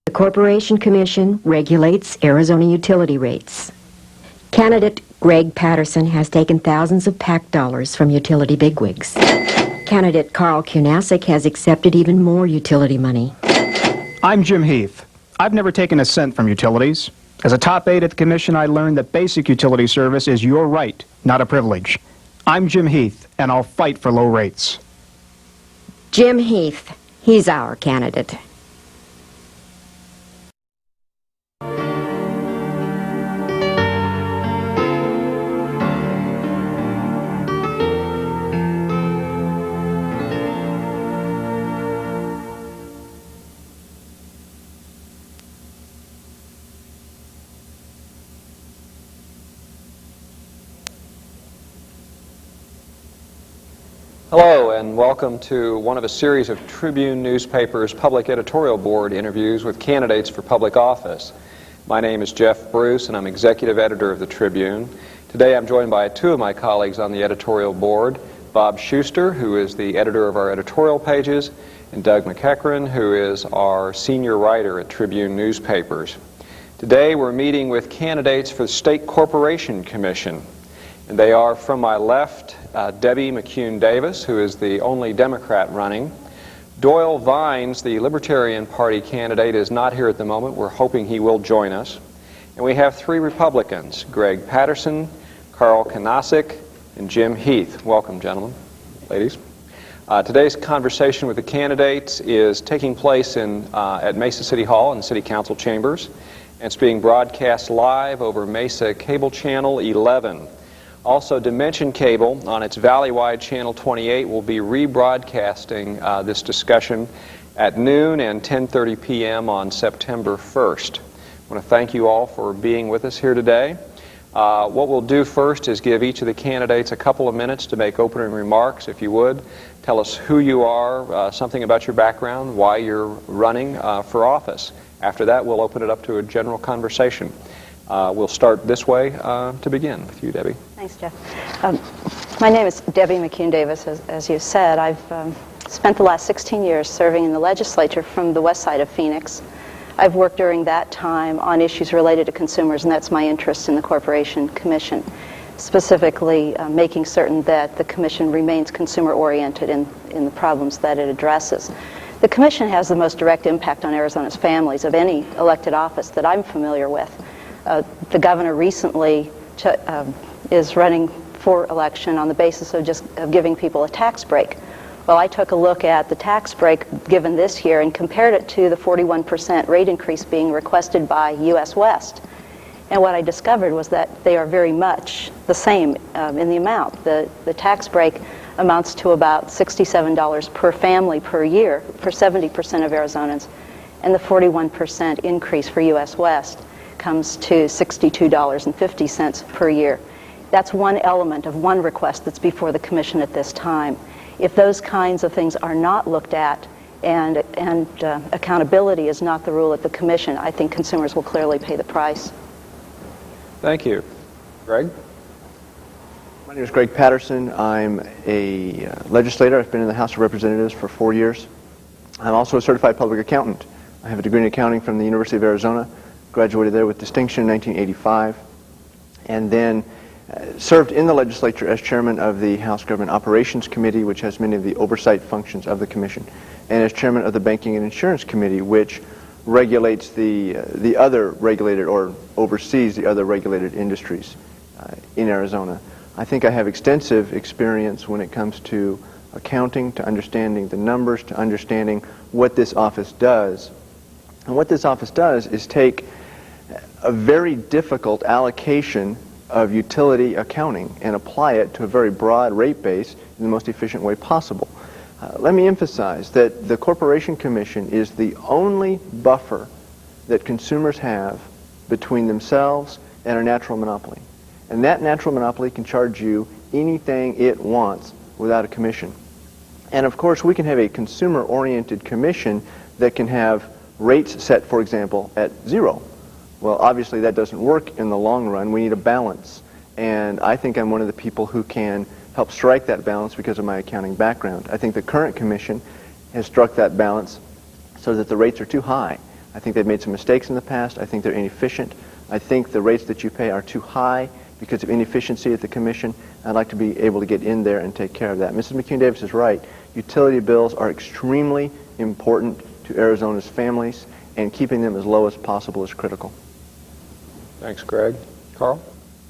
The Corporation Commission regulates Arizona utility rates. Candidate Greg Patterson has taken thousands of PAC dollars from utility bigwigs. Candidate Carl Kunasik has accepted even more utility money. I'm Jim Heath. I've never taken a cent from utilities. As a top aide at the Commission, I learned that basic utility service is your right, not a privilege. I'm Jim Heath, and I'll fight for low rates. Jim Heath, he's our candidate. Hello and welcome to one of a series of Tribune newspaper's Public Editorial Board interviews with candidates for public office. My name is Jeff Bruce and I'm executive editor of the Tribune. Today I'm joined by two of my colleagues on the editorial board, Bob Schuster, who is the editor of our editorial pages, and Doug McEachran, who is our senior writer at Tribune newspapers. Today we're meeting with candidates for the State Corporation Commission. And they are, from my left, Debbie McCune-Davis, who is the only Democrat running. Doyle Vines, the Libertarian Party candidate, is not here at the moment. We're hoping he will join us. And we have three Republicans, Greg Patterson, Carl Kunasik, and Jim Heath. Welcome, gentlemen, ladies. Today's conversation with the candidates is taking place at Mesa City Hall in the City Council chambers. And it's being broadcast live over Mesa Cable Channel 11. Also, Dimension Cable on its valley-wide Channel 28 will be rebroadcasting this discussion at noon and 10:30 p.m. on September 1st. I want to thank you all for being with us here today. What we'll do first is give each of the candidates a couple of minutes to make opening remarks, if you would. Tell us who you are, something about your background, why you're running for office. After that, we'll open it up to a general conversation. We'll start this way to begin with you, Debbie. Thanks, Jeff. My name is Debbie McCune-Davis, as you said. I've spent the last 16 years serving in the legislature from the west side of Phoenix. I've worked during that time on issues related to consumers, and that's my interest in the Corporation Commission, specifically making certain that the Commission remains consumer-oriented in the problems that it addresses. The Commission has the most direct impact on Arizona's families of any elected office that I'm familiar with. The governor recently is running for election on the basis of giving people a tax break. Well, I took a look at the tax break given this year and compared it to the 41% rate increase being requested by U.S. West. And what I discovered was that they are very much the same in the amount. The tax break amounts to about $67 per family per year for 70% of Arizonans, and the 41% increase for U.S. West comes to $62.50 per year. That's one element of one request that's before the Commission at this time. If those kinds of things are not looked at and accountability is not the rule at the Commission, I think consumers will clearly pay the price. Thank you. Greg? My name is Greg Patterson. I'm a legislator. I've been in the House of Representatives for 4 years. I'm also a certified public accountant. I have a degree in accounting from the University of Arizona, graduated there with distinction in 1985, and then served in the legislature as chairman of the House Government Operations Committee, which has many of the oversight functions of the Commission, and as chairman of the Banking and Insurance Committee, which regulates the other regulated or oversees the other regulated industries in Arizona. I think I have extensive experience when it comes to accounting, to understanding the numbers, to understanding what this office does. And what this office does is take a very difficult allocation of utility accounting and apply it to a very broad rate base in the most efficient way possible. Let me emphasize that the Corporation Commission is the only buffer that consumers have between themselves and a natural monopoly. And that natural monopoly can charge you anything it wants without a commission. And of course, we can have a consumer-oriented commission that can have rates set, for example, at 0. Well, obviously that doesn't work in the long run. We need a balance. And I think I'm one of the people who can help strike that balance because of my accounting background. I think the current commission has struck that balance so that the rates are too high. I think they've made some mistakes in the past. I think they're inefficient. I think the rates that you pay are too high because of inefficiency at the Commission. I'd like to be able to get in there and take care of that. Mrs. McCune-Davis is right. Utility bills are extremely important to Arizona's families, and keeping them as low as possible is critical. Thanks, Greg. Carl?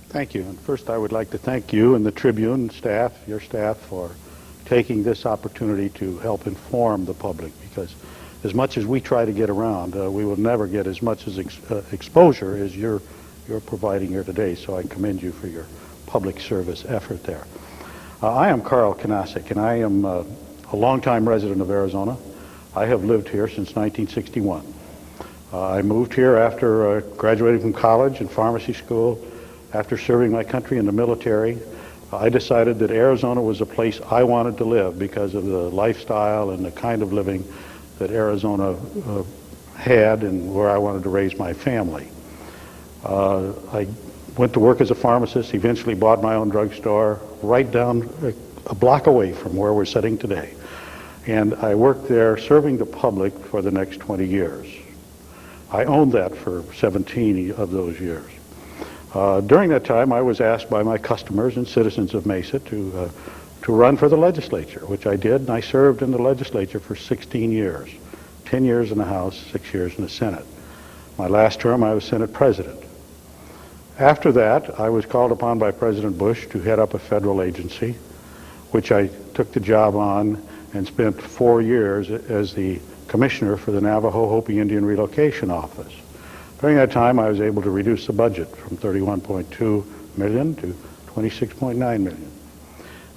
Thank you. And first, I would like to thank you and the Tribune staff, your staff, for taking this opportunity to help inform the public, because as much as we try to get around, we will never get as much as exposure as you're providing here today, so I commend you for your public service effort there. I am Carl Kanasik, and I am a longtime resident of Arizona. I have lived here since 1961. I moved here after graduating from college and pharmacy school. After serving my country in the military, I decided that Arizona was a place I wanted to live because of the lifestyle and the kind of living that Arizona had and where I wanted to raise my family. I went to work as a pharmacist, eventually bought my own drugstore right down a block away from where we're sitting today. And I worked there serving the public for the next 20 years. I owned that for 17 of those years. During that time, I was asked by my customers and citizens of Mesa to run for the legislature, which I did, and I served in the legislature for 16 years, 10 years in the House, 6 years in the Senate. My last term, I was Senate President. After that, I was called upon by President Bush to head up a federal agency, which I took the job on and spent 4 years as the commissioner for the Navajo Hopi Indian Relocation Office. During that time, I was able to reduce the budget from $31.2 million to $26.9 million.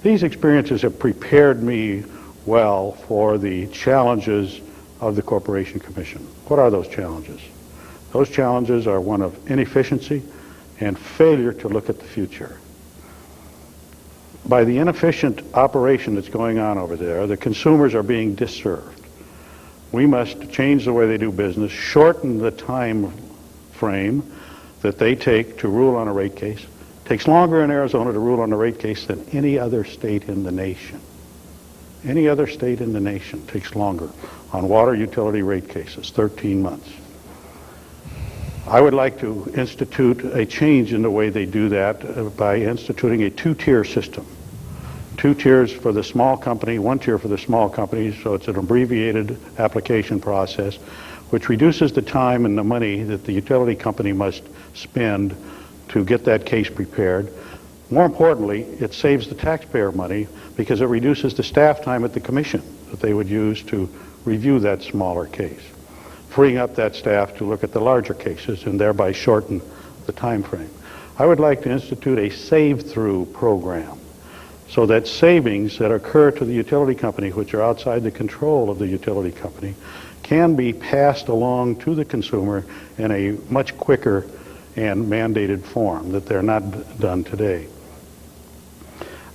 These experiences have prepared me well for the challenges of the Corporation Commission. What are those challenges? Those challenges are one of inefficiency and failure to look at the future. By the inefficient operation that's going on over there, the consumers are being disserved. We must change the way they do business, shorten the time frame that they take to rule on a rate case. It takes longer in Arizona to rule on a rate case than any other state in the nation. Any other state in the nation takes longer on water utility rate cases, 13 months. I would like to institute a change in the way they do that by instituting a two-tier system. 2 tiers for the small company, 1 tier for the small companies, so it's an abbreviated application process, which reduces the time and the money that the utility company must spend to get that case prepared. More importantly, it saves the taxpayer money because it reduces the staff time at the commission that they would use to review that smaller case, freeing up that staff to look at the larger cases and thereby shorten the time frame. I would like to institute a save-through program so that savings that occur to the utility company, which are outside the control of the utility company, can be passed along to the consumer in a much quicker and mandated form that they're not done today.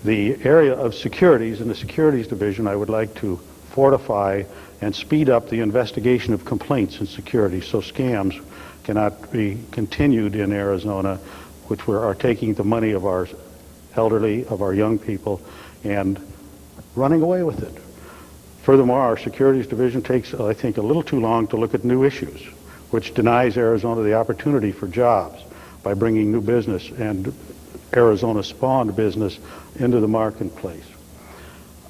The area of securities, in the Securities Division, I would like to fortify and speed up the investigation of complaints in securities so scams cannot be continued in Arizona, which are taking the money of our elderly, of our young people, and running away with it. Furthermore, our Securities Division takes, I think, a little too long to look at new issues, which denies Arizona the opportunity for jobs by bringing new business and Arizona-spawned business into the marketplace.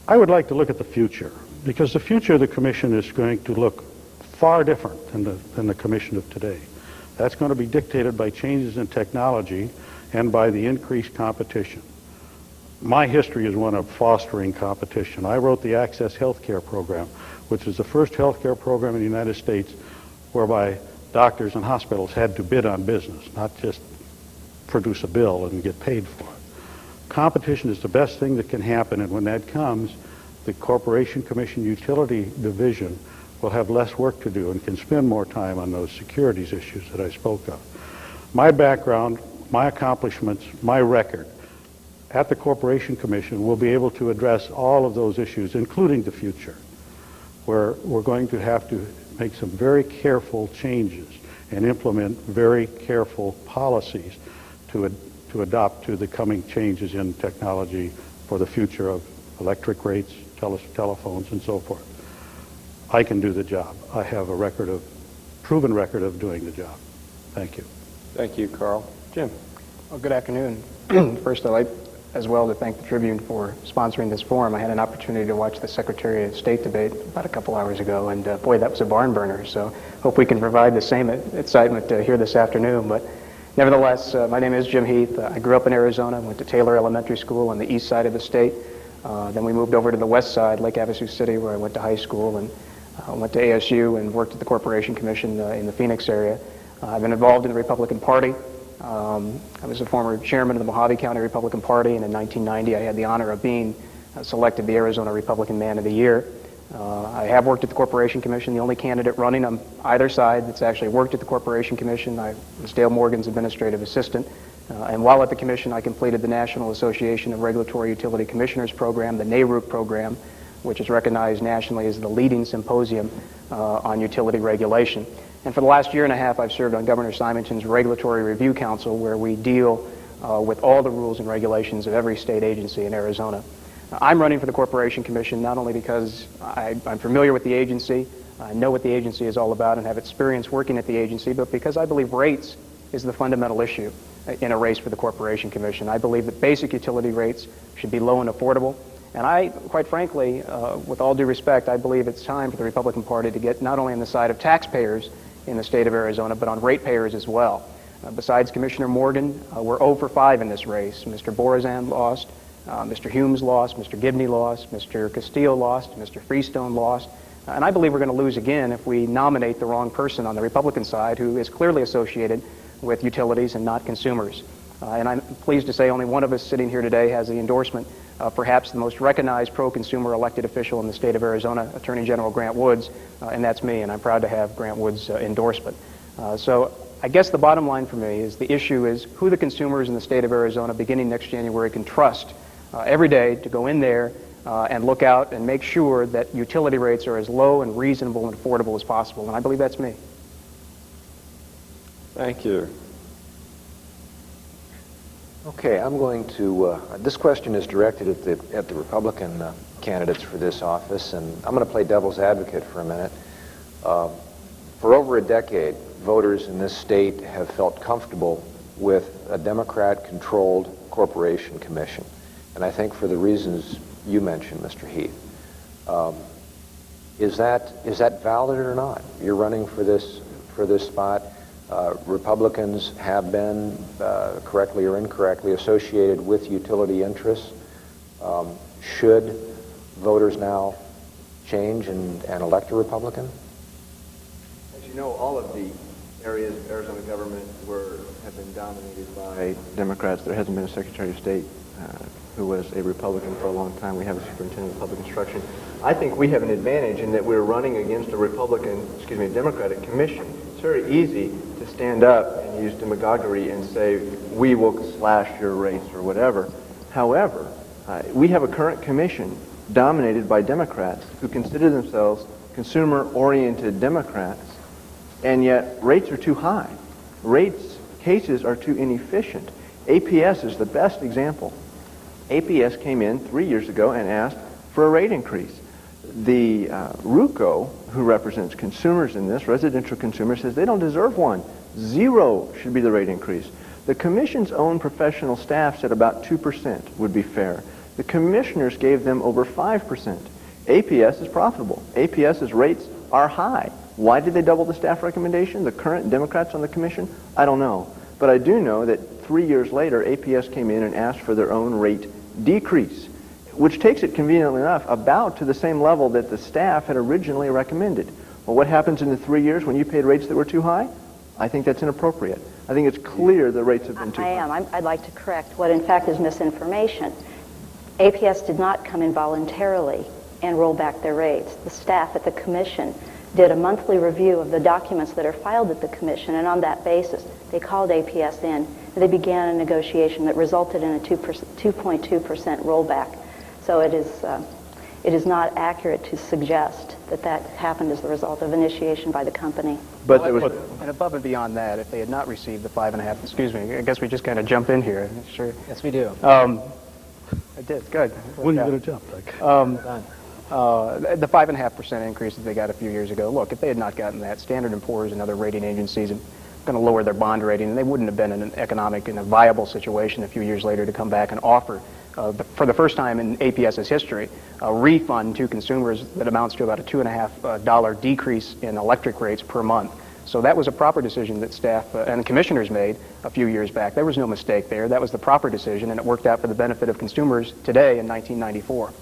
I would like to look at the future, because the future of the Commission is going to look far different than the Commission of today. That's going to be dictated by changes in technology and by the increased competition. My history is one of fostering competition. I wrote the Access Healthcare Program, which is the first healthcare program in the United States whereby doctors and hospitals had to bid on business, not just produce a bill and get paid for it. Competition is the best thing that can happen, and when that comes, the Corporation Commission Utility Division will have less work to do and can spend more time on those securities issues that I spoke of. My background, my accomplishments, my record at the Corporation Commission will be able to address all of those issues, including the future, where we're going to have to make some very careful changes and implement very careful policies to adopt to the coming changes in technology for the future of electric rates, telephones, and so forth. I can do the job. I have a record of proven record of doing the job. Thank you. Thank you, Carl. Jim. Well, good afternoon. First, I'd like as well to thank the Tribune for sponsoring this forum. I had an opportunity to watch the Secretary of State debate about a couple hours ago, and boy, that was a barn burner. So hope we can provide the same excitement here this afternoon. But nevertheless, my name is Jim Heath. I grew up in Arizona, went to Taylor Elementary School on the east side of the state. Then we moved over to the west side, Lake Havasu City, where I went to high school, and went to ASU and worked at the Corporation Commission in the Phoenix area. I've been involved in the Republican Party. I was a former chairman of the Mojave County Republican Party, and in 1990 I had the honor of being selected the Arizona Republican Man of the Year. I have worked at the Corporation Commission. The only candidate running on either side that's actually worked at the Corporation Commission. I was Dale Morgan's administrative assistant. And while at the Commission, I completed the National Association of Regulatory Utility Commissioners program, the NARUC program, which is recognized nationally as the leading symposium on utility regulation. And for the last year and a half, I've served on Governor Simonton's Regulatory Review Council, where we deal with all the rules and regulations of every state agency in Arizona. I'm running for the Corporation Commission not only because I'm familiar with the agency, I know what the agency is all about and have experience working at the agency, but because I believe rates is the fundamental issue in a race for the Corporation Commission. I believe that basic utility rates should be low and affordable. And I, quite frankly, with all due respect, I believe it's time for the Republican Party to get not only on the side of taxpayers in the state of Arizona, but on ratepayers as well. Besides Commissioner Morgan, we're 0 for 5 in this race. Mr. Borazan lost, Mr. Humes lost, Mr. Gibney lost, Mr. Castillo lost, Mr. Freestone lost. And I believe we're going to lose again if we nominate the wrong person on the Republican side who is clearly associated with utilities and not consumers. And I'm pleased to say only one of us sitting here today has the endorsement of perhaps the most recognized pro-consumer elected official in the state of Arizona, Attorney General Grant Woods, and that's me, and I'm proud to have Grant Woods' endorsement. So I guess the bottom line for me is the issue is who the consumers in the state of Arizona beginning next January can trust every day to go in there and look out and make sure that utility rates are as low and reasonable and affordable as possible, and I believe that's me. Thank you. Okay, I'm going to, this question is directed at the Republican candidates for this office, and I'm going to play devil's advocate for a minute. For over a decade, voters in this state have felt comfortable with a Democrat-controlled Corporation Commission, and I think for the reasons you mentioned, Mr. Heath. Is that valid or not? You're running for this spot. Republicans have been, correctly or incorrectly, associated with utility interests. Should voters now change and elect a Republican? As you know, all of the areas of Arizona government have been dominated by Democrats. There hasn't been a Secretary of State who was a Republican for a long time. We have a Superintendent of Public Instruction. I think we have an advantage in that we're running against a Democratic commission. It's very easy to stand up and use demagoguery and say, we will slash your rates or whatever. However, we have a current commission dominated by Democrats who consider themselves consumer-oriented Democrats, and yet rates are too high. Cases are too inefficient. APS is the best example. APS came in 3 years ago and asked for a rate increase. The RUCO, who represents consumers in this, residential consumers, says they don't deserve one. 0 should be the rate increase. The commission's own professional staff said about 2% would be fair. The commissioners gave them over 5%. APS is profitable. APS's rates are high. Why did they double the staff recommendation? The current Democrats on the commission? I don't know. But I do know that 3 years later, APS came in and asked for their own rate decrease, which takes it conveniently enough about to the same level that the staff had originally recommended. Well, what happens in the 3 years when you paid rates that were too high? I think that's inappropriate. I think it's clear the rates have been too high. I'd like to correct what in fact is misinformation. APS did not come in voluntarily and roll back their rates. The staff at the commission did a monthly review of the documents that are filed at the commission, and on that basis, they called APS in, and they began a negotiation that resulted in a 2.2% rollback. So it is not accurate to suggest that that happened as the result of initiation by the company. But there was, and above and beyond that, if they had not received the 5.5, excuse me, I guess we just kind of jump in here. Sure. Yes, we do. I did. Good. When are you going to jump? The 5.5% increase that they got a few years ago, look, if they had not gotten that, Standard & Poor's and other rating agencies are going to lower their bond rating, and they wouldn't have been in an economic and a viable situation a few years later to come back and offer, for the first time in APS's history, a refund to consumers that amounts to about a $2.50 decrease in electric rates per month. So that was a proper decision that staff and commissioners made a few years back. There was no mistake there. That was the proper decision, and it worked out for the benefit of consumers today in 1994.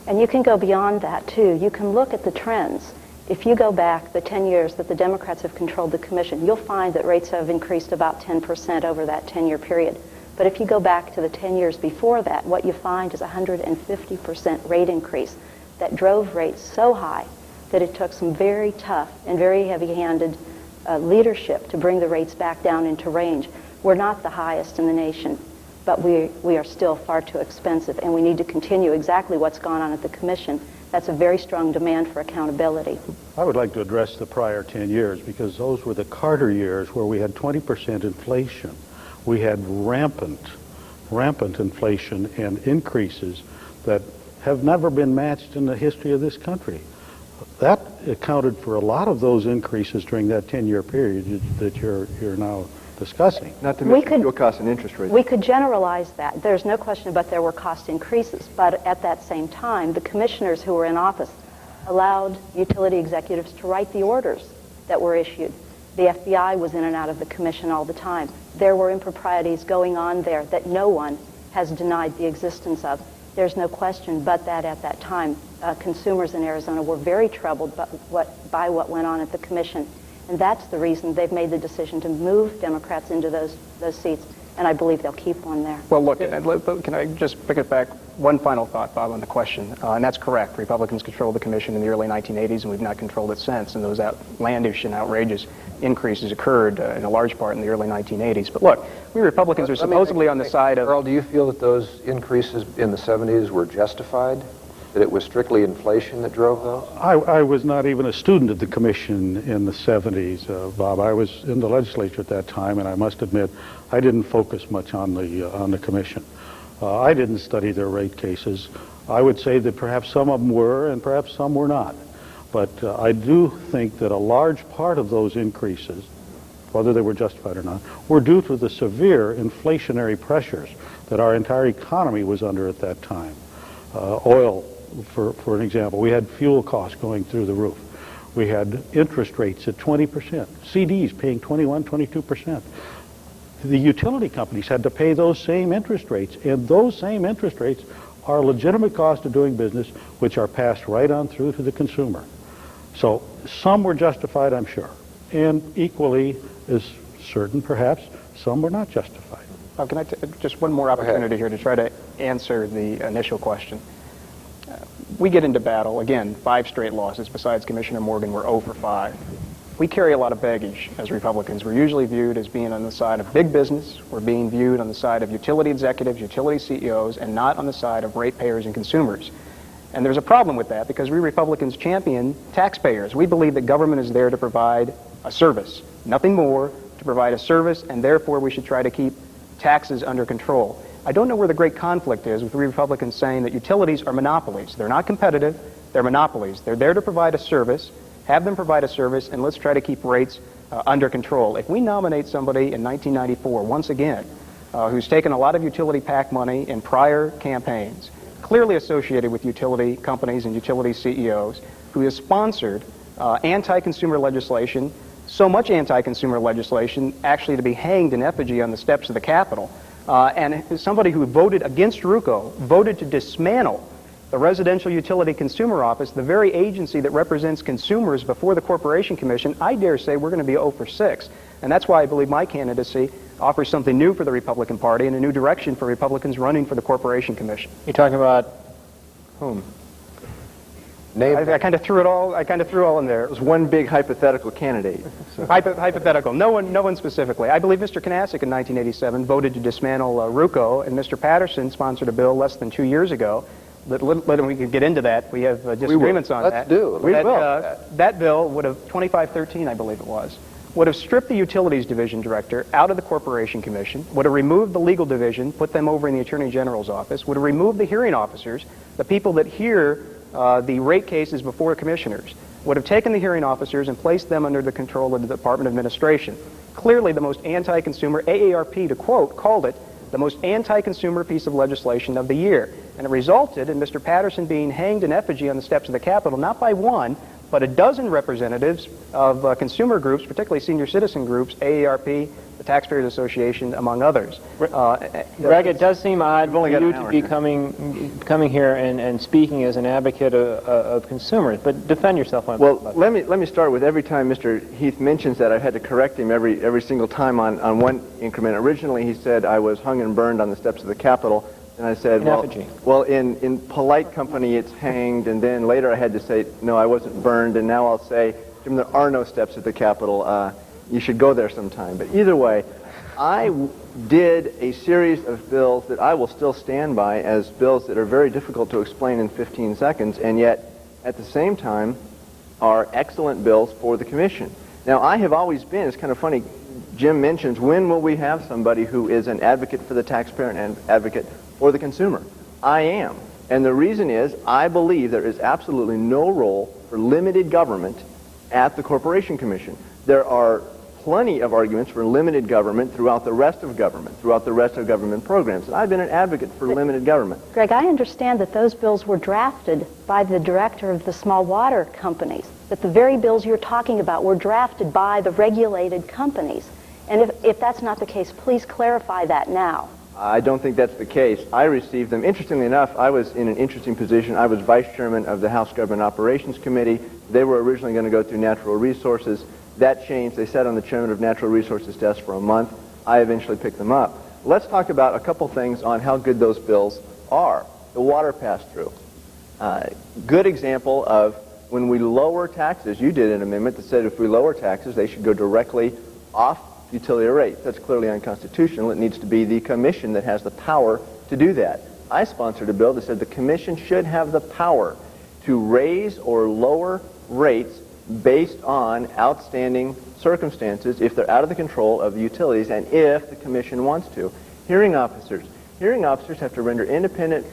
And you can go beyond that, too. You can look at the trends. If you go back the 10 years that the Democrats have controlled the commission, you'll find that rates have increased about 10% over that 10-year period. But if you go back to the 10 years before that, what you find is a 150% rate increase that drove rates so high that it took some very tough and very heavy-handed leadership to bring the rates back down into range. We're not the highest in the nation, but we are still far too expensive, and we need to continue exactly what's gone on at the commission. That's a very strong demand for accountability. I would like to address the prior 10 years because those were the Carter years where we had 20% inflation. We had rampant inflation and increases that have never been matched in the history of this country. That accounted for a lot of those increases during that 10-year period that you're now discussing. Not to mention fuel costs and interest rates. We could generalize that. There's no question about there were cost increases, but at that same time, the commissioners who were in office allowed utility executives to write the orders that were issued. The FBI was in and out of the commission all the time. There were improprieties going on there that no one has denied the existence of. There's no question but that at that time, consumers in Arizona were very troubled by what went on at the commission. And that's the reason they've made the decision to move Democrats into those seats, and I believe they'll keep one there. Well, look, can I just pick it back? One final thought, Bob, on the question, and that's correct. Republicans controlled the commission in the early 1980s, and we've not controlled it since, and those outlandish and outrageous increases occurred in a large part in the early 1980s. But look, we Republicans are supposedly on the side of... Earl, do you feel that those increases in the 70s were justified? That it was strictly inflation that drove those? I was not even a student at the commission in the 70s, Bob. I was in the legislature at that time, and I must admit, I didn't focus much on the commission. I didn't study their rate cases. I would say that perhaps some of them were, and perhaps some were not. But I do think that a large part of those increases, whether they were justified or not, were due to the severe inflationary pressures that our entire economy was under at that time. Oil, for an example, we had fuel costs going through the roof. We had interest rates at 20%, CDs paying 21, 22%. The utility companies had to pay those same interest rates, and those same interest rates are a legitimate cost of doing business, which are passed right on through to the consumer. So some were justified, I'm sure, and equally as certain, perhaps, some were not justified. Can I just one more opportunity here to try to answer the initial question. We get into battle, again, 5 straight losses. Besides Commissioner Morgan, we're 0 for 5. We carry a lot of baggage as Republicans. We're usually viewed as being on the side of big business. We're being viewed on the side of utility executives, utility CEOs, and not on the side of ratepayers and consumers. And there's a problem with that because we Republicans champion taxpayers. We believe that government is there to provide a service, nothing more, to provide a service, and therefore we should try to keep taxes under control. I don't know where the great conflict is with Republicans saying that utilities are monopolies. They're not competitive, they're monopolies. They're there to provide a service, have them provide a service, and let's try to keep rates under control. If we nominate somebody in 1994, once again, who's taken a lot of utility PAC money in prior campaigns, clearly associated with utility companies and utility CEOs, who has sponsored anti-consumer legislation, so much anti-consumer legislation actually to be hanged in effigy on the steps of the Capitol, and somebody who voted against RUCO, voted to dismantle the Residential Utility Consumer Office, the very agency that represents consumers before the Corporation Commission, I dare say we're going to be 0 for 6. And that's why I believe my candidacy offers something new for the Republican Party and a new direction for Republicans running for the Corporation Commission. You're talking about whom? I kind of threw it all. I kind of threw all in there. It was one big hypothetical candidate. So. Hypothetical. No one specifically. I believe Mr. Kanasik in 1987 voted to dismantle RUCO, and Mr. Patterson sponsored a bill less than 2 years ago. We could get into that. We have disagreements on that. Let's do. We will. That bill would have 2513, I believe it was, would have stripped the Utilities Division Director out of the Corporation Commission, would have removed the Legal Division, put them over in the Attorney General's office, would have removed the hearing officers, the people that hear the rate cases before commissioners, would have taken the hearing officers and placed them under the control of the Department of Administration. Clearly the most anti-consumer, AARP to quote, called it the most anti-consumer piece of legislation of the year. And it resulted in Mr. Patterson being hanged in effigy on the steps of the Capitol, not by one, but a dozen representatives of consumer groups, particularly senior citizen groups, AARP, the Taxpayers Association, among others. Greg, it does seem odd for you to be coming here and speaking as an advocate of consumers, but defend yourself on Well, let me start with every time Mr. Heath mentions that, I've had to correct him every single time on one increment. Originally, he said I was hung and burned on the steps of the Capitol. And I said, well, in polite company, it's hanged. And then later I had to say, no, I wasn't burned. And now I'll say, Jim, there are no steps at the Capitol. You should go there sometime. But either way, I did a series of bills that I will still stand by as bills that are very difficult to explain in 15 seconds, and yet at the same time are excellent bills for the Commission. Now, I have always been, it's kind of funny, Jim mentions, when will we have somebody who is an advocate for the taxpayer and an advocate for the consumer? I am. And the reason is, I believe there is absolutely no role for limited government at the Corporation Commission. There are plenty of arguments for limited government throughout the rest of government programs. And I've been an advocate for limited government. Greg, I understand that those bills were drafted by the director of the small water companies, that the very bills you're talking about were drafted by the regulated companies. And if that's not the case, please clarify that now. I don't think that's the case. I received them. Interestingly enough, I was in an interesting position. I was vice chairman of the House Government Operations Committee. They were originally going to go through natural resources. That changed. They sat on the chairman of Natural Resources desk for a month. I eventually picked them up. Let's talk about a couple things on how good those bills are. The water pass-through. Good example of when we lower taxes. You did an amendment that said if we lower taxes, they should go directly off utility rates. That's clearly unconstitutional. It needs to be the Commission that has the power to do that. I sponsored a bill that said the Commission should have the power to raise or lower rates based on outstanding circumstances if they're out of the control of the utilities and if the Commission wants to. Hearing officers have to render independent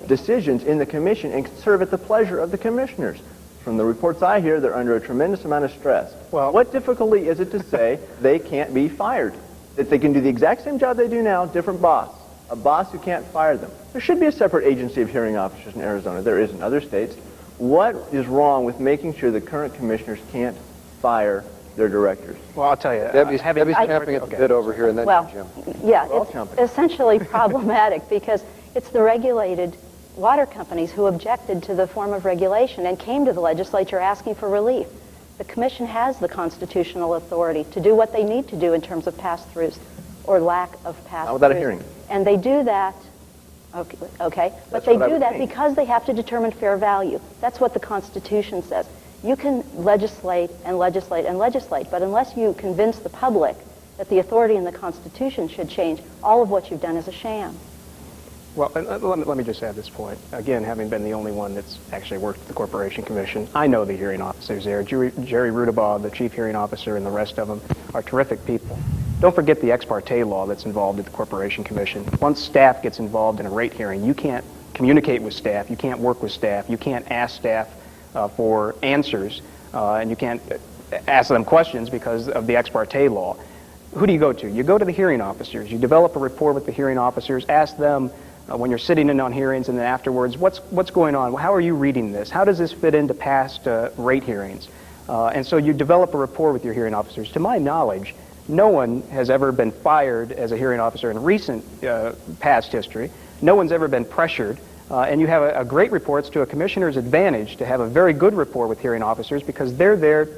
decisions in the Commission and serve at the pleasure of the commissioners. From the reports I hear, they're under a tremendous amount of stress. Well, what difficulty is it to say they can't be fired? That they can do the exact same job they do now, different boss. A boss who can't fire them. There should be a separate agency of hearing officers in Arizona. There is in other states. What is wrong with making sure the current commissioners can't fire their directors? Well, I'll tell you. Debbie's snapping at the bit over here, and then Jim. Yeah, it's essentially problematic because it's the regulated water companies who objected to the form of regulation and came to the legislature asking for relief. The Commission has the constitutional authority to do what they need to do in terms of pass-throughs or lack of pass-throughs. Not without a hearing. And they do that, okay, but they do that because they have to determine fair value. That's what the Constitution says. You can legislate and legislate and legislate, but unless you convince the public that the authority in the Constitution should change, all of what you've done is a sham. Well, let me just add this point. Again, having been the only one that's actually worked at the Corporation Commission, I know the hearing officers there. Jerry Rudabaugh, the chief hearing officer, and the rest of them are terrific people. Don't forget the ex parte law that's involved at the Corporation Commission. Once staff gets involved in a rate hearing, you can't communicate with staff, you can't work with staff, you can't ask staff for answers, and you can't ask them questions because of the ex parte law. Who do you go to? You go to the hearing officers. You develop a rapport with the hearing officers, ask them when you're sitting in on hearings, and then afterwards, what's going on? How are you reading this? How does this fit into past rate hearings? And so you develop a rapport with your hearing officers. To my knowledge, no one has ever been fired as a hearing officer in recent past history. No one's ever been pressured. And you have a great rapport. It's to a commissioner's advantage to have a very good rapport with hearing officers because they're there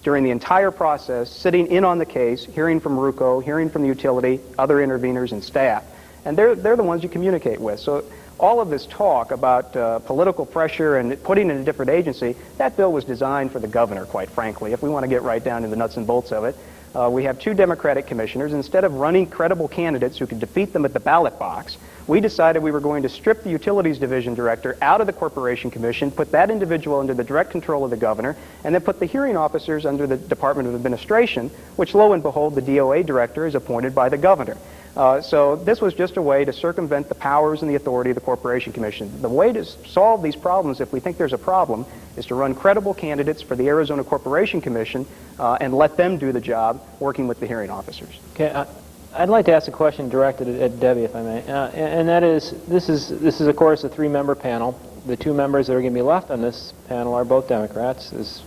during the entire process, sitting in on the case, hearing from RUCO, hearing from the utility, other interveners, and staff. And they're the ones you communicate with. So all of this talk about political pressure and putting in a different agency, that bill was designed for the governor, quite frankly, if we want to get right down to the nuts and bolts of it. We have two Democratic commissioners. Instead of running credible candidates who could defeat them at the ballot box, we decided we were going to strip the Utilities Division Director out of the Corporation Commission, put that individual under the direct control of the governor, and then put the hearing officers under the Department of Administration, which, lo and behold, the DOA Director is appointed by the governor. So this was just a way to circumvent the powers and the authority of the Corporation Commission. The way to solve these problems, if we think there's a problem, is to run credible candidates for the Arizona Corporation Commission and let them do the job working with the hearing officers. Okay, I'd like to ask a question directed at Debbie, if I may, and that is, this is of course a three-member panel. The two members that are going to be left on this panel are both Democrats, as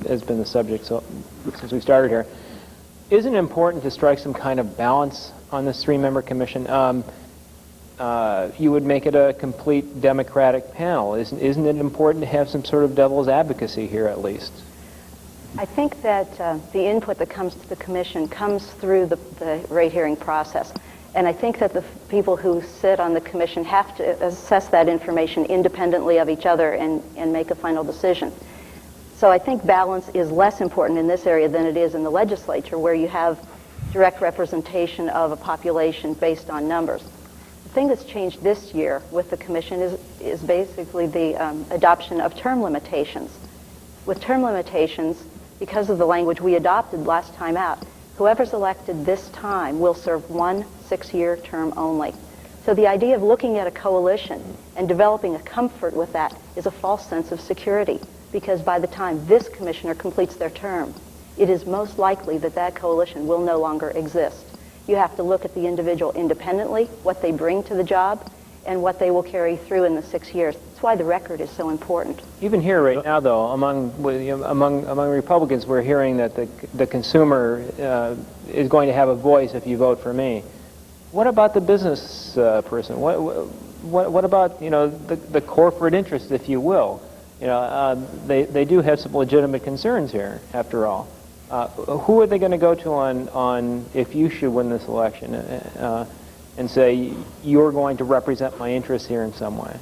has been the subject since we started here. Isn't it important to strike some kind of balance on this three-member commission? You would make it a complete Democratic panel. Isn't it important to have some sort of devil's advocacy here at least? I think that the input that comes to the commission comes through the rate hearing process. And I think that the people who sit on the commission have to assess that information independently of each other and make a final decision. So I think balance is less important in this area than it is in the legislature, where you have direct representation of a population based on numbers. The thing that's changed this year with the commission is basically the adoption of term limitations. With term limitations, because of the language we adopted last time out, whoever's elected this time will serve one 6-year term only. So the idea of looking at a coalition and developing a comfort with that is a false sense of security, because by the time this commissioner completes their term, it is most likely that that coalition will no longer exist. You have to look at the individual independently, what they bring to the job, and what they will carry through in the 6 years. That's why the record is so important. Even here right now, though, among Republicans, we're hearing that the consumer is going to have a voice if you vote for me. What about the business person? What about the corporate interest, if you will? They do have some legitimate concerns here, after all. Who are they going to go to on if you should win this election and say you're going to represent my interests here in some way?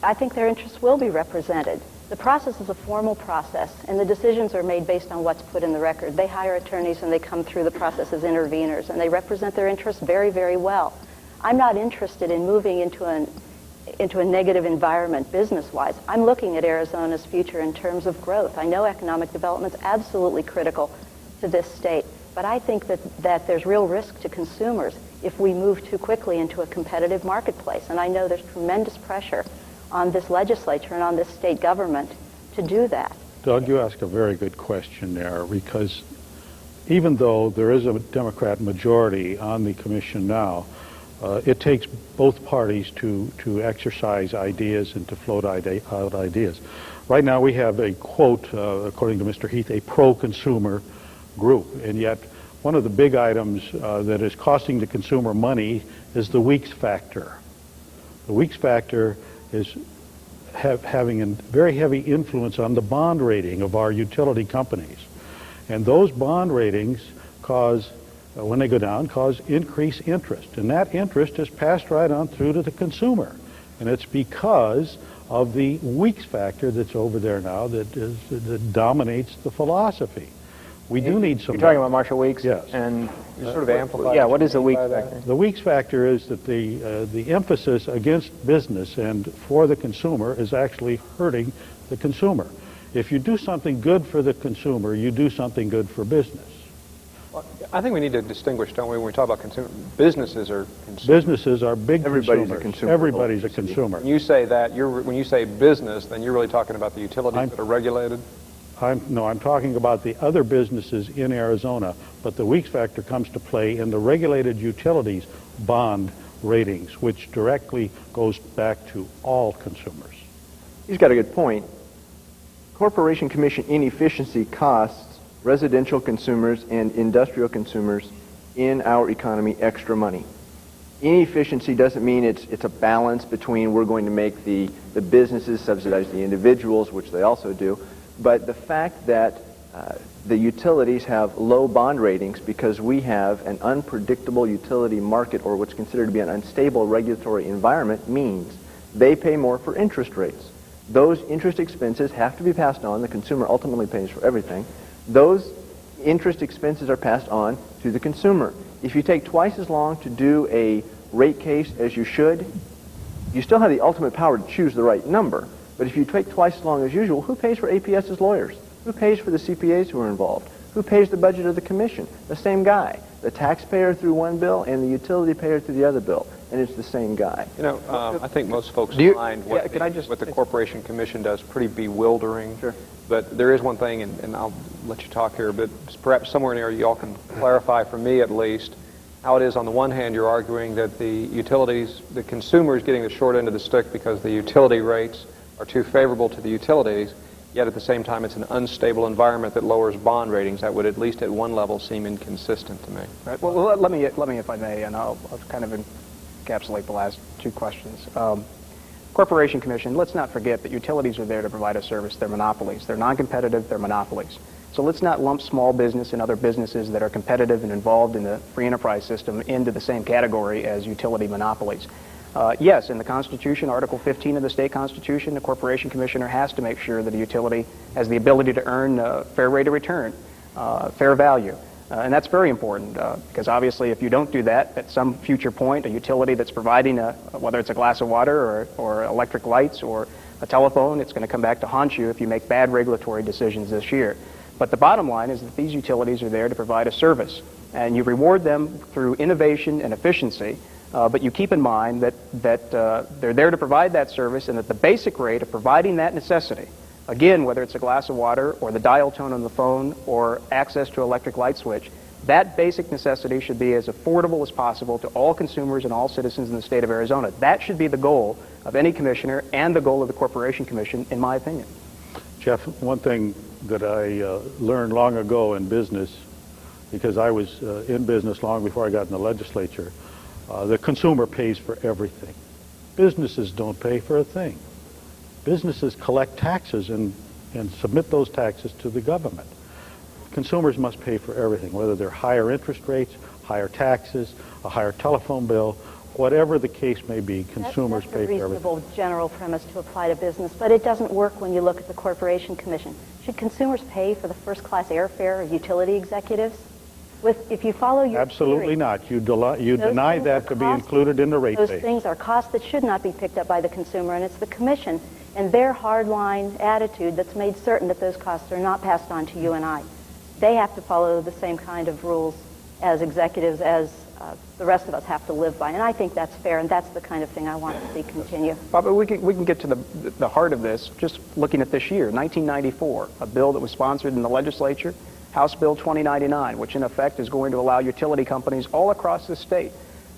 I think their interests will be represented. The process is a formal process, and the decisions are made based on what's put in the record. They hire attorneys, and they come through the process as interveners, and they represent their interests very, very well. I'm not interested in moving into a negative environment business-wise. I'm looking at Arizona's future in terms of growth. I know economic development is absolutely critical to this state, but I think that there's real risk to consumers if we move too quickly into a competitive marketplace. And I know there's tremendous pressure on this legislature and on this state government to do that. Doug, you ask a very good question there, because even though there is a Democrat majority on the commission now, it takes both parties to exercise ideas and to float out ideas. Right now we have a quote, according to Mr. Heath, a pro-consumer group, and yet one of the big items that is costing the consumer money is the weeks factor. The weeks factor is having a very heavy influence on the bond rating of our utility companies. And those bond ratings cause, when they go down, cause increased interest. And that interest is passed right on through to the consumer. And it's because of the weeks factor that's over there now that dominates the philosophy. We do need some... You're talking about Marshall Weeks? Yes. And sort of amplify. Yeah, what is the weeks factor? The weeks factor is that the emphasis against business and for the consumer is actually hurting the consumer. If you do something good for the consumer, you do something good for business. Well, I think we need to distinguish, don't we, when we talk about consumer? Businesses are consumers. Businesses are big Everybody's consumers. a consumer. Everybody's a consumer. When you say that, when you say business, then you're really talking about the utilities that are regulated? I'm talking about the other businesses in Arizona, but the weeks factor comes to play in the regulated utilities bond ratings, which directly goes back to all consumers. He's got a good point. Corporation Commission inefficiency costs residential consumers and industrial consumers in our economy extra money. Inefficiency doesn't mean it's a balance between we're going to make the businesses subsidize the individuals, which they also do, but the fact that the utilities have low bond ratings because we have an unpredictable utility market, or what's considered to be an unstable regulatory environment, means they pay more for interest rates. Those interest expenses have to be passed on. The consumer ultimately pays for everything. Those interest expenses are passed on to the consumer. If you take twice as long to do a rate case as you should, you still have the ultimate power to choose the right number. But if you take twice as long as usual, who pays for APS's lawyers? Who pays for the CPAs who are involved? Who pays the budget of the commission? The same guy. The taxpayer through one bill and the utility payer through the other bill. And it's the same guy. You know, I think most folks find what the Corporation Commission does pretty bewildering. Sure. But there is one thing, and I'll let you talk here, but perhaps somewhere in there you all can clarify for me at least how it is on the one hand you're arguing that the utilities, the consumer is getting the short end of the stick because the utility rates are too favorable to the utilities, yet at the same time it's an unstable environment that lowers bond ratings. That would at least at one level seem inconsistent to me. Right. Well, let me, if I may, and I'll kind of encapsulate the last two questions. Corporation Commission, let's not forget that utilities are there to provide a service. They're monopolies. They're non-competitive. They're monopolies. So let's not lump small business and other businesses that are competitive and involved in the free enterprise system into the same category as utility monopolies. Yes, in the Constitution, Article 15 of the state Constitution, the Corporation Commissioner has to make sure that a utility has the ability to earn a fair rate of return, fair value. And that's very important because obviously if you don't do that, at some future point, a utility that's providing, whether it's a glass of water or electric lights or a telephone, it's going to come back to haunt you if you make bad regulatory decisions this year. But the bottom line is that these utilities are there to provide a service, and you reward them through innovation and efficiency, but you keep in mind that they're there to provide that service and that the basic rate of providing that necessity, again, whether it's a glass of water or the dial tone on the phone or access to electric light switch, that basic necessity should be as affordable as possible to all consumers and all citizens in the state of Arizona. That should be the goal of any commissioner and the goal of the Corporation Commission, in my opinion. Jeff, one thing that I learned long ago in business, because I was in business long before I got in the legislature, the consumer pays for everything. Businesses don't pay for a thing. Businesses collect taxes and submit those taxes to the government. Consumers must pay for everything, whether they're higher interest rates, higher taxes, a higher telephone bill, whatever the case may be, consumers pay for everything. That's a reasonable general premise to apply to business, but it doesn't work when you look at the Corporation Commission. Should consumers pay for the first-class airfare of utility executives? If you follow your Absolutely theory, not. You deny that to be included in the rate base. Those things are costs that should not be picked up by the consumer, and it's the Commission and their hardline attitude that's made certain that those costs are not passed on to you and I. They have to follow the same kind of rules as executives as the rest of us have to live by, and I think that's fair, and that's the kind of thing I want to see continue. Bob, we can get to the heart of this just looking at this year, 1994, a bill that was sponsored in the legislature, House Bill 2099, which in effect is going to allow utility companies all across the state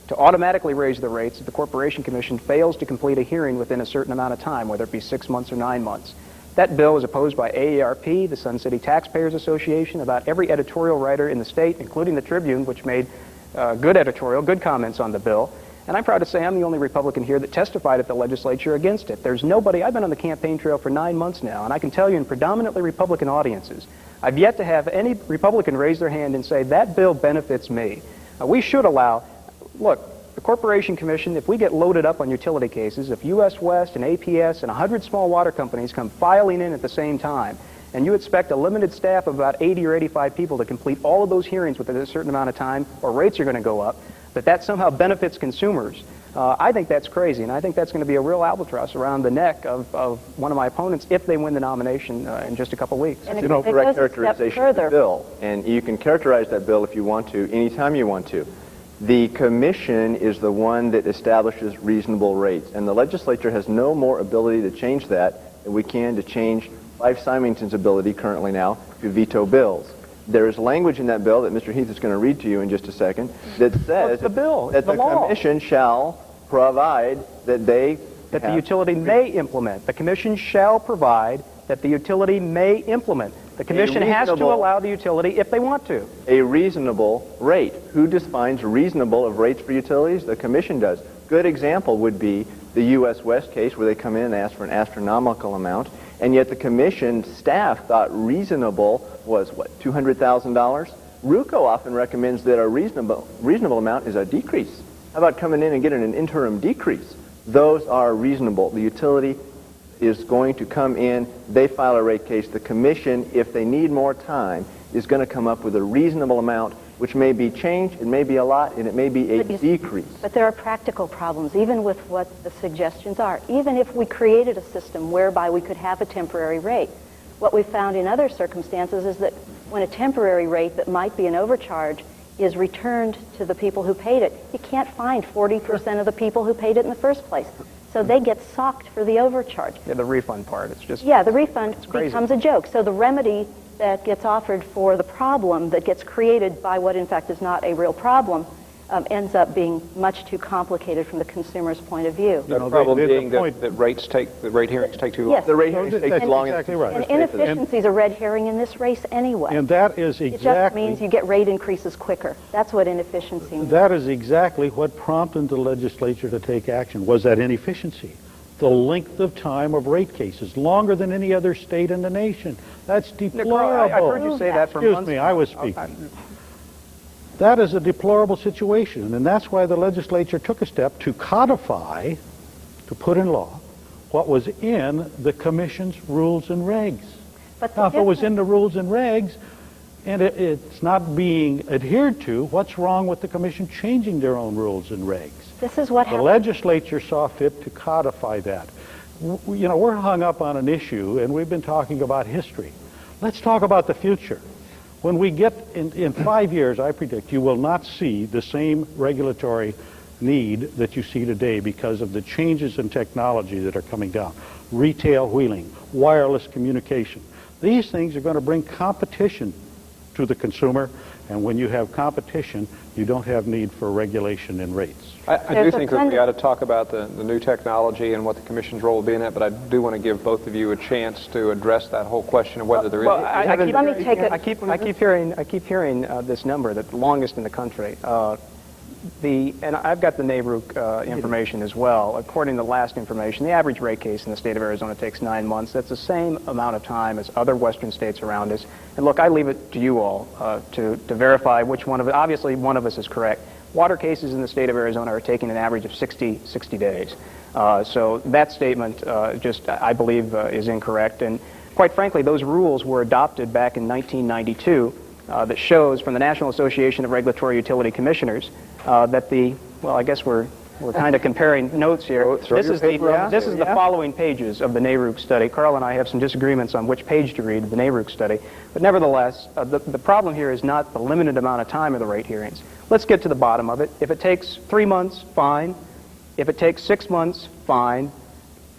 to automatically raise the rates if the Corporation Commission fails to complete a hearing within a certain amount of time, whether it be 6 months or 9 months. That bill is opposed by AARP, the Sun City Taxpayers Association, about every editorial writer in the state, including the Tribune, which made good comments on the bill. And I'm proud to say I'm the only Republican here that testified at the legislature against it. There's nobody, I've been on the campaign trail for 9 months now, and I can tell you in predominantly Republican audiences, I've yet to have any Republican raise their hand and say, that bill benefits me. We should allow, look, the Corporation Commission, if we get loaded up on utility cases, if U.S. West and APS and 100 small water companies come filing in at the same time, and you expect a limited staff of about 80 or 85 people to complete all of those hearings within a certain amount of time, or rates are going to go up, that somehow benefits consumers, I think that's crazy, and I think that's going to be a real albatross around the neck of one of my opponents if they win the nomination in just a couple weeks. And correct characterization of the bill, and you can characterize that bill if you want to, anytime you want to. The Commission is the one that establishes reasonable rates, and the legislature has no more ability to change that than we can to change Life Symington's ability currently now to veto bills. There is language in that bill that Mr. Heath is going to read to you in just a second that says that the Commission shall provide that the utility may implement. The Commission shall provide that the utility may implement. The Commission has to allow the utility if they want to. A reasonable rate. Who defines reasonable of rates for utilities? The Commission does. Good example would be the U.S. West case where they come in and ask for an astronomical amount, and yet the Commission staff thought reasonable was, what, $200,000? RUCO often recommends that a reasonable amount is a decrease. How about coming in and getting an interim decrease? Those are reasonable. The utility is going to come in, they file a rate case. The Commission, if they need more time, is going to come up with a reasonable amount, which may be changed, it may be a lot, and it may be a decrease. But there are practical problems, even with what the suggestions are. Even if we created a system whereby we could have a temporary rate, what we found in other circumstances is that when a temporary rate that might be an overcharge is returned to the people who paid it, you can't find 40% of the people who paid it in the first place. So they get socked for the overcharge. Yeah, the refund part, it's just... Yeah, the refund crazy. becomes a joke. So the remedy that gets offered for the problem that gets created by what in fact is not a real problem ends up being much too complicated from the consumer's point of view. The problem being that the rate hearings take too long. Yes. The rate hearings take That's too long. exactly right. And inefficiency is a red herring in this race anyway. And that is It just exactly... means you get rate increases quicker. That's what inefficiency means. That is exactly what prompted the legislature to take action, was that inefficiency. The length of time of rate cases, longer than any other state in the nation. That's deplorable. Carl, I've heard you say that for months. Excuse me, I was speaking. That is a deplorable situation, and that's why the legislature took a step to codify, to put in law, what was in the Commission's rules and regs. But Now, if it was in the rules and regs, and it's not being adhered to, what's wrong with the Commission changing their own rules and regs? This is what The happens. legislature saw fit to codify that. You know, we're hung up on an issue, and we've been talking about history. Let's talk about the future. When we get in 5 years, I predict you will not see the same regulatory need that you see today because of the changes in technology that are coming down. Retail wheeling, wireless communication. These things are going to bring competition to the consumer, and when you have competition, you don't have need for regulation in rates. I do think that we ought to talk about the new technology and what the Commission's role will be in that, but I do want to give both of you a chance to address that whole question of whether there is... Well, I keep hearing this number, that the longest in the country. And I've got the NARUC information as well. According to the last information, the average rate case in the state of Arizona takes 9 months. That's the same amount of time as other western states around us. And look, I leave it to you all to verify which one of it. Obviously, one of us is correct. Water cases in the state of Arizona are taking an average of 60 days. So that statement I believe, is incorrect. And quite frankly, those rules were adopted back in 1992 that shows from the National Association of Regulatory Utility Commissioners that I guess we're kind of comparing notes here. This is the following pages of the NARUC study. Carl and I have some disagreements on which page to read the NARUC study. But nevertheless, the problem here is not the limited amount of time of the rate hearings. Let's get to the bottom of it. If it takes 3 months, fine. If it takes 6 months, fine.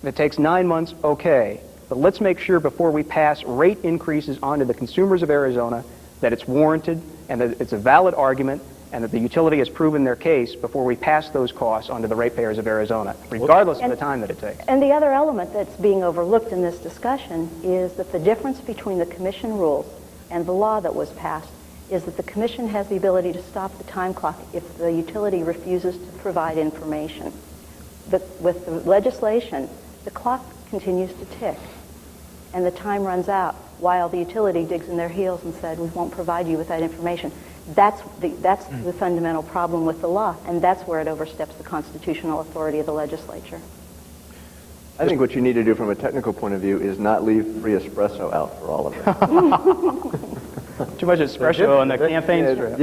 If it takes 9 months, okay. But let's make sure before we pass rate increases onto the consumers of Arizona that it's warranted and that it's a valid argument and that the utility has proven their case before we pass those costs onto the ratepayers of Arizona, regardless of the time that it takes. And the other element that's being overlooked in this discussion is that the difference between the Commission rules and the law that was passed is that the Commission has the ability to stop the time clock if the utility refuses to provide information. But with the legislation, the clock continues to tick, and the time runs out while the utility digs in their heels and said, we won't provide you with that information. That's the fundamental problem with the law, and that's where it oversteps the constitutional authority of the legislature. I think what you need to do from a technical point of view is not leave free espresso out for all of it. Too much espresso on the campaign trail.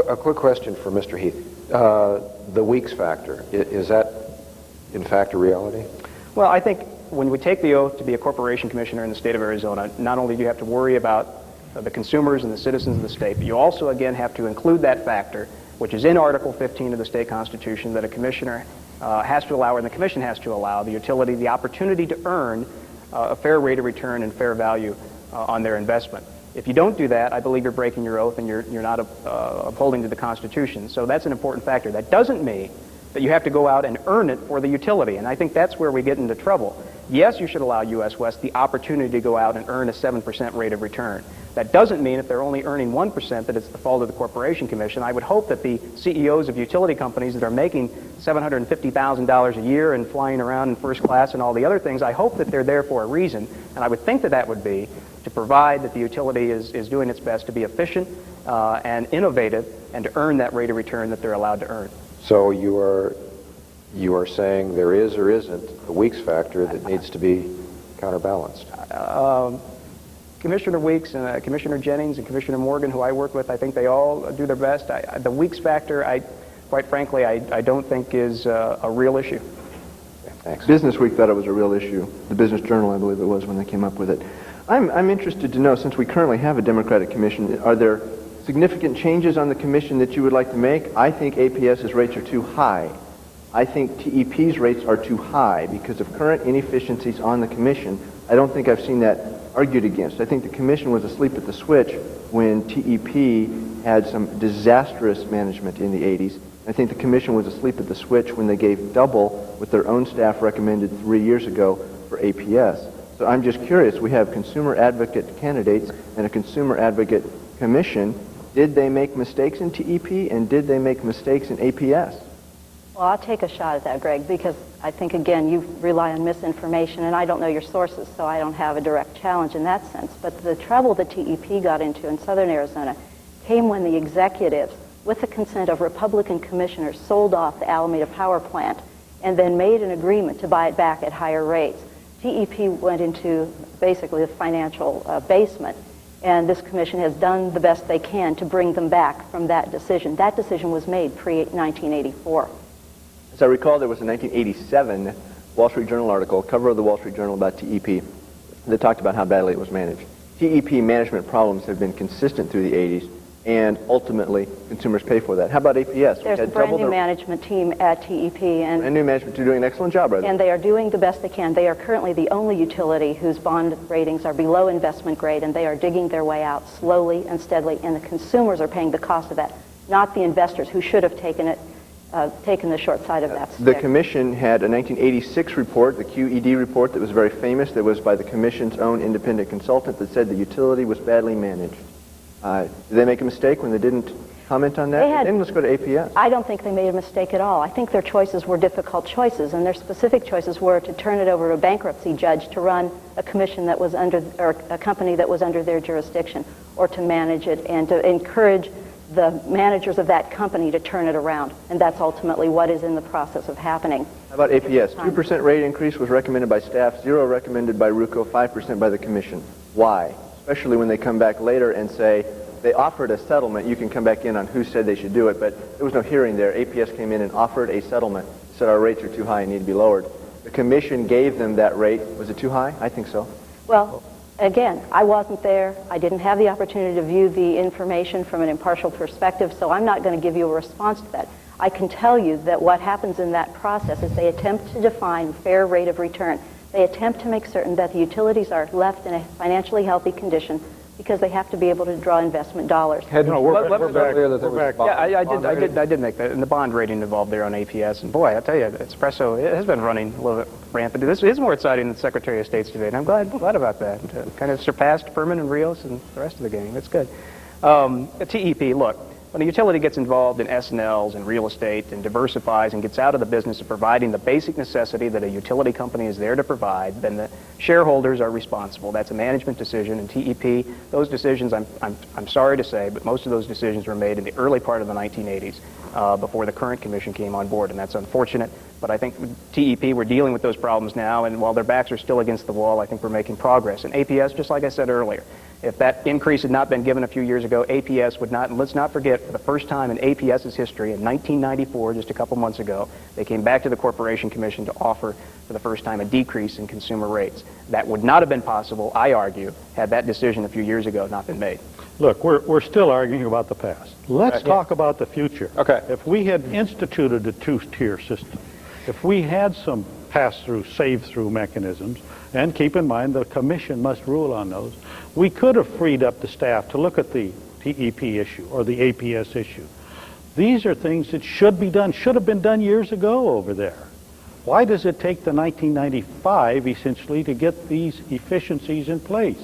A quick question for Mr. Heath. The weeks factor, is that in fact a reality? Well, I think when we take the oath to be a corporation commissioner in the state of Arizona, not only do you have to worry about the consumers and the citizens of the state, but you also again have to include that factor, which is in Article 15 of the state constitution, that a commissioner has to allow, and the commission has to allow, the utility the opportunity to earn a fair rate of return and fair value on their investment. If you don't do that, I believe you're breaking your oath and you're not upholding to the Constitution. So that's an important factor. That doesn't mean that you have to go out and earn it for the utility, and I think that's where we get into trouble. Yes, you should allow U.S. West the opportunity to go out and earn a 7% rate of return. That doesn't mean if they're only earning 1% that it's the fault of the Corporation Commission. I would hope that the CEOs of utility companies that are making $750,000 a year and flying around in first class and all the other things, I hope that they're there for a reason, and I would think that that would be to provide that the utility is doing its best to be efficient and innovative and to earn that rate of return that they're allowed to earn. So you are saying there is or isn't a weeks factor that needs to be counterbalanced? Commissioner Weeks and Commissioner Jennings and Commissioner Morgan, who I work with, I think they all do their best. The weeks factor, quite frankly, I don't think is a real issue. Okay, thanks. Business Week thought it was a real issue. The Business Journal, I believe it was, when they came up with it. I'm interested to know, since we currently have a Democratic Commission, are there significant changes on the Commission that you would like to make? I think APS's rates are too high. I think TEP's rates are too high because of current inefficiencies on the Commission. I don't think I've seen that argued against. I think the Commission was asleep at the switch when TEP had some disastrous management in the 80s. I think the Commission was asleep at the switch when they gave double what their own staff recommended 3 years ago for APS. So I'm just curious, we have consumer advocate candidates and a consumer advocate commission. Did they make mistakes in TEP and did they make mistakes in APS? Well, I'll take a shot at that, Greg, because I think, again, you rely on misinformation, and I don't know your sources, so I don't have a direct challenge in that sense. But the trouble that TEP got into in southern Arizona came when the executives, with the consent of Republican commissioners, sold off the Alameda power plant and then made an agreement to buy it back at higher rates. TEP went into basically the financial basement, and this commission has done the best they can to bring them back from that decision. That decision was made pre-1984. As I recall, there was a 1987 Wall Street Journal article, cover of the Wall Street Journal, about TEP that talked about how badly it was managed. TEP management problems have been consistent through the 80s, and ultimately consumers pay for that. How about APS? There's a brand new management team at TEP, and brand new management team doing an excellent job, right? And they are doing the best they can. They are currently the only utility whose bond ratings are below investment grade, and they are digging their way out slowly and steadily, and the consumers are paying the cost of that, not the investors who should have taken the short side of that stick. The Commission had a 1986 report, the QED report, that was very famous, that was by the Commission's own independent consultant, that said the utility was badly managed. Did they make a mistake when they didn't comment on that? Then let's go to APS. I don't think they made a mistake at all. I think their choices were difficult choices, and their specific choices were to turn it over to a bankruptcy judge to run a commission that was under, or a company that was under their jurisdiction, or to manage it and to encourage the managers of that company to turn it around. And that's ultimately what is in the process of happening. How about APS? 2% rate increase was recommended by staff, 0 recommended by RUCO, 5% by the Commission. Why? Especially when they come back later and say, they offered a settlement. You can come back in on who said they should do it, but there was no hearing there. APS came in and offered a settlement, said our rates are too high and need to be lowered. The Commission gave them that rate. Was it too high? I think so. Well, again, I wasn't there. I didn't have the opportunity to view the information from an impartial perspective, so I'm not going to give you a response to that. I can tell you that what happens in that process is they attempt to define fair rate of return. They attempt to make certain that the utilities are left in a financially healthy condition because they have to be able to draw investment dollars. We're back. I did make that, and the bond rating involved there on APS. And boy, I tell you, Espresso, it has been running a little bit rampant. This is more exciting than the Secretary of State's debate, and I'm glad about that. Kind of surpassed Furman and Rios and the rest of the gang. That's good. TEP, look, when a utility gets involved in S&Ls and real estate and diversifies and gets out of the business of providing the basic necessity that a utility company is there to provide, then the shareholders are responsible. That's a management decision. And TEP, those decisions, I'm sorry to say, but most of those decisions were made in the early part of the 1980s before the current commission came on board, and that's unfortunate. But I think TEP, we're dealing with those problems now, and while their backs are still against the wall, I think we're making progress. And APS, just like I said earlier, if that increase had not been given a few years ago, APS would not, and let's not forget, for the first time in APS's history, in 1994, just a couple months ago, they came back to the Corporation Commission to offer, for the first time, a decrease in consumer rates. That would not have been possible, I argue, had that decision a few years ago not been made. Look, we're still arguing about the past. Let's talk about the future. Okay. If we had instituted a two-tier system, if we had some pass-through, save-through mechanisms, and keep in mind the Commission must rule on those, we could have freed up the staff to look at the TEP issue or the APS issue. These are things that should be done, should have been done years ago over there. Why does it take the 1995, essentially, to get these efficiencies in place?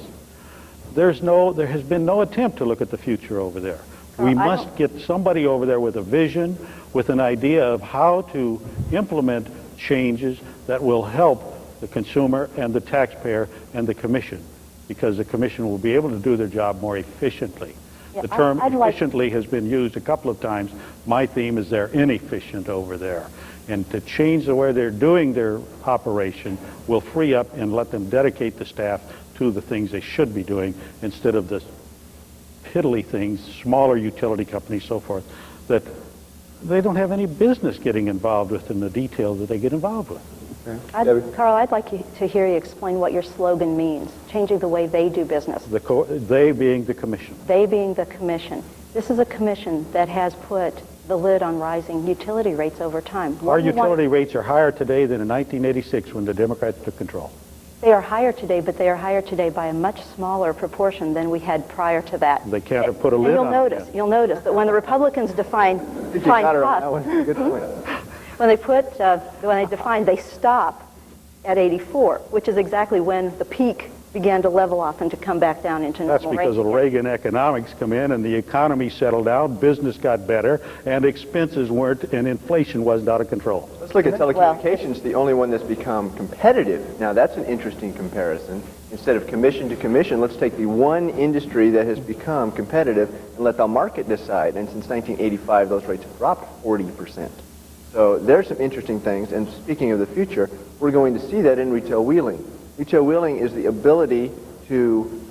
There has been no attempt to look at the future over there. We must get somebody over there with a vision, with an idea of how to implement changes that will help the consumer and the taxpayer and the Commission, because the Commission will be able to do their job more efficiently. Yeah, the term efficiently has been used a couple of times. My theme is they're inefficient over there. And to change the way they're doing their operation will free up and let them dedicate the staff to the things they should be doing instead of the piddly things, smaller utility companies, so forth, that they don't have any business getting involved with in the detail that they get involved with. Carl, I'd like to hear you explain what your slogan means, changing the way they do business. They being the commission. They being the commission. This is a commission that has put the lid on rising utility rates over time. Our utility rates are higher today than in 1986 when the Democrats took control. They are higher today, but they are higher today by a much smaller proportion than we had prior to that. They can't have put a lid on it. You'll notice that when the Republicans define costs, Good point. when they define, they stop at 84, which is exactly when the peak began to level off and to come back down into normal That's because of Reagan economics come in and the economy settled down, business got better, and expenses weren't, and inflation wasn't out of control. Let's look at telecommunications, the only one that's become competitive. Now, that's an interesting comparison. Instead of commission to commission, let's take the one industry that has become competitive and let the market decide. And since 1985, those rates have dropped 40%. So there's some interesting things. And speaking of the future, we're going to see that in retail wheeling. Retail wheeling is the ability to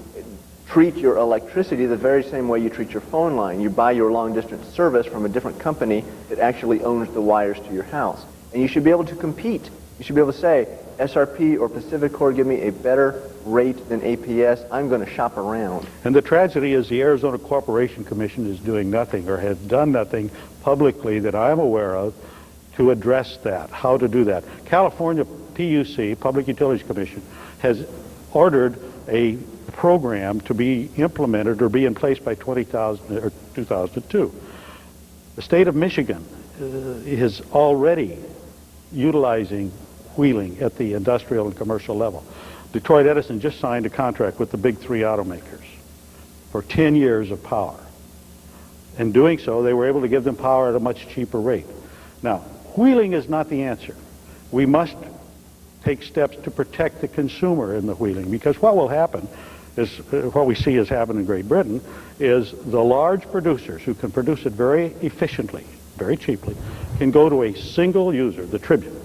treat your electricity the very same way you treat your phone line. You buy your long-distance service from a different company that actually owns the wires to your house. And you should be able to compete. You should be able to say, SRP or PacifiCorp give me a better rate than APS. I'm going to shop around. And the tragedy is the Arizona Corporation Commission is doing nothing or has done nothing publicly that I'm aware of to address that, how to do that. California PUC, Public Utilities Commission, has ordered a program to be implemented or be in place by 2002. The state of Michigan is already utilizing wheeling at the industrial and commercial level. Detroit Edison just signed a contract with the big three automakers for 10 years of power. In doing so, they were able to give them power at a much cheaper rate. Now, wheeling is not the answer. We must take steps to protect the consumer in the wheeling, because what will happen is, what we see has happened in Great Britain, is the large producers who can produce it very efficiently, very cheaply, can go to a single user, the Tribune,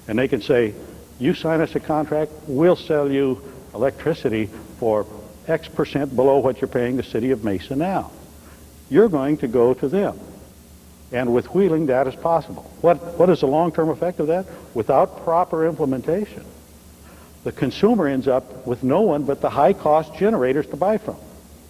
and they can say, you sign us a contract, we'll sell you electricity for X percent below what you're paying the city of Mesa now. You're going to go to them. And with wheeling, that is possible. What is the long-term effect of that? Without proper implementation, the consumer ends up with no one but the high-cost generators to buy from.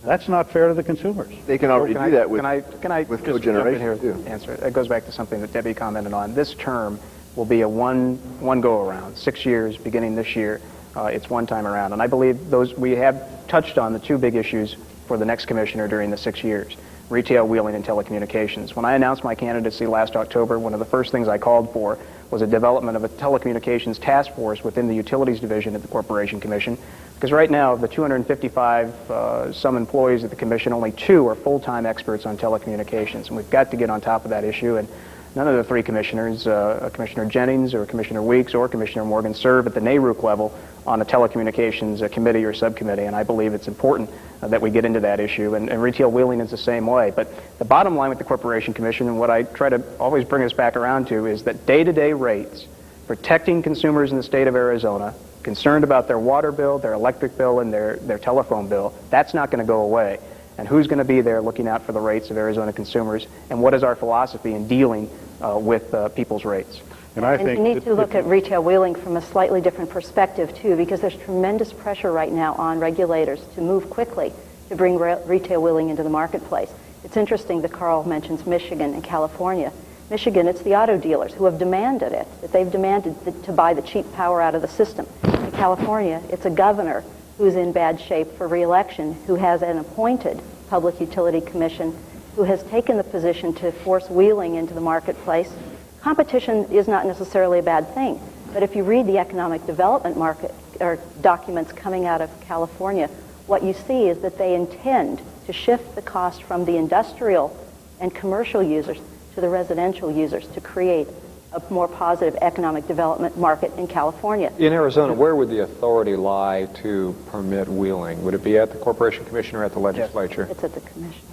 That's not fair to the consumers. They can already do that with cogeneration here too. Answer it. It goes back to something that Debbie commented on. This term will be a one go-around, 6 years beginning this year. It's one time around. And I believe we have touched on the two big issues for the next commissioner during the 6 years. Retail wheeling and telecommunications. When I announced my candidacy last October, one of the first things I called for was a development of a telecommunications task force within the Utilities Division at the Corporation Commission, because right now, of the 255 some employees at the Commission, only 2 are full-time experts on telecommunications, and we've got to get on top of that issue. And none of the 3 commissioners, Commissioner Jennings or Commissioner Weeks or Commissioner Morgan, serve at the NARUC level on a telecommunications committee or subcommittee, and I believe it's important that we get into that issue, and retail wheeling is the same way. But the bottom line with the Corporation Commission, and what I try to always bring us back around to, is that day-to-day rates, protecting consumers in the state of Arizona, concerned about their water bill, their electric bill, and their telephone bill, that's not going to go away. And who's going to be there looking out for the rates of Arizona consumers, and what is our philosophy in dealing with people's rates? And I think you need to look at retail wheeling from a slightly different perspective, too, because there's tremendous pressure right now on regulators to move quickly to bring retail wheeling into the marketplace. It's interesting that Carl mentions Michigan and California. Michigan, it's the auto dealers who have demanded it, that they've demanded to buy the cheap power out of the system. In California, it's a governor who's in bad shape for re-election, who has an appointed Public Utility Commission, who has taken the position to force wheeling into the marketplace. Competition is not necessarily a bad thing, but if you read the economic development market or documents coming out of California, what you see is that they intend to shift the cost from the industrial and commercial users to the residential users to create a more positive economic development market in California. In Arizona, where would the authority lie to permit wheeling? Would it be at the Corporation Commission or at the legislature? It's at the commission.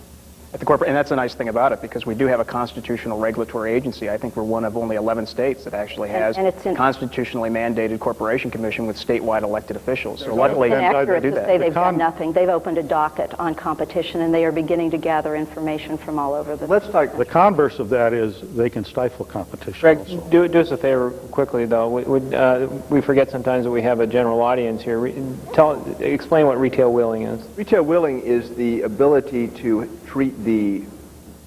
at the corporate, and that's a nice thing about it, because we do have a constitutional regulatory agency. I think we're one of only 11 states that actually has And it's constitutionally mandated corporation commission with statewide elected officials. So It's luckily, inaccurate they to do say that. they've done nothing. They've opened a docket on competition, and they are beginning to gather information from all over the... Let's talk. The converse of that is they can stifle competition Greg, also. do us a favor quickly, though. We forget sometimes that we have a general audience here. Explain what retail wheeling is. Retail wheeling is the ability to treat the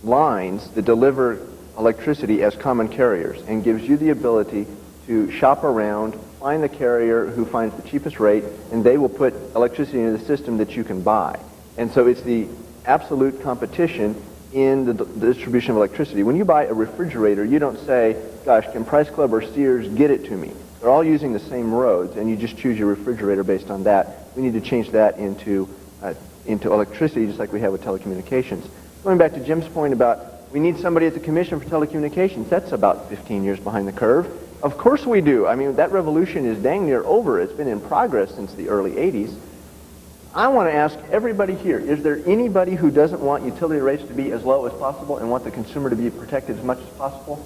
lines that deliver electricity as common carriers, and gives you the ability to shop around, find the carrier who finds the cheapest rate, and they will put electricity into the system that you can buy. And so it's the absolute competition in the distribution of electricity. When you buy a refrigerator, you don't say, gosh, can Price Club or Sears get it to me? They're all using the same roads, and you just choose your refrigerator based on that. We need to change that into electricity, just like we have with telecommunications. Going back to Jim's point about we need somebody at the Commission for Telecommunications, that's about 15 years behind the curve. Of course we do. I mean, that revolution is dang near over. It's been in progress since the early 80s. I want to ask everybody here, is there anybody who doesn't want utility rates to be as low as possible and want the consumer to be protected as much as possible?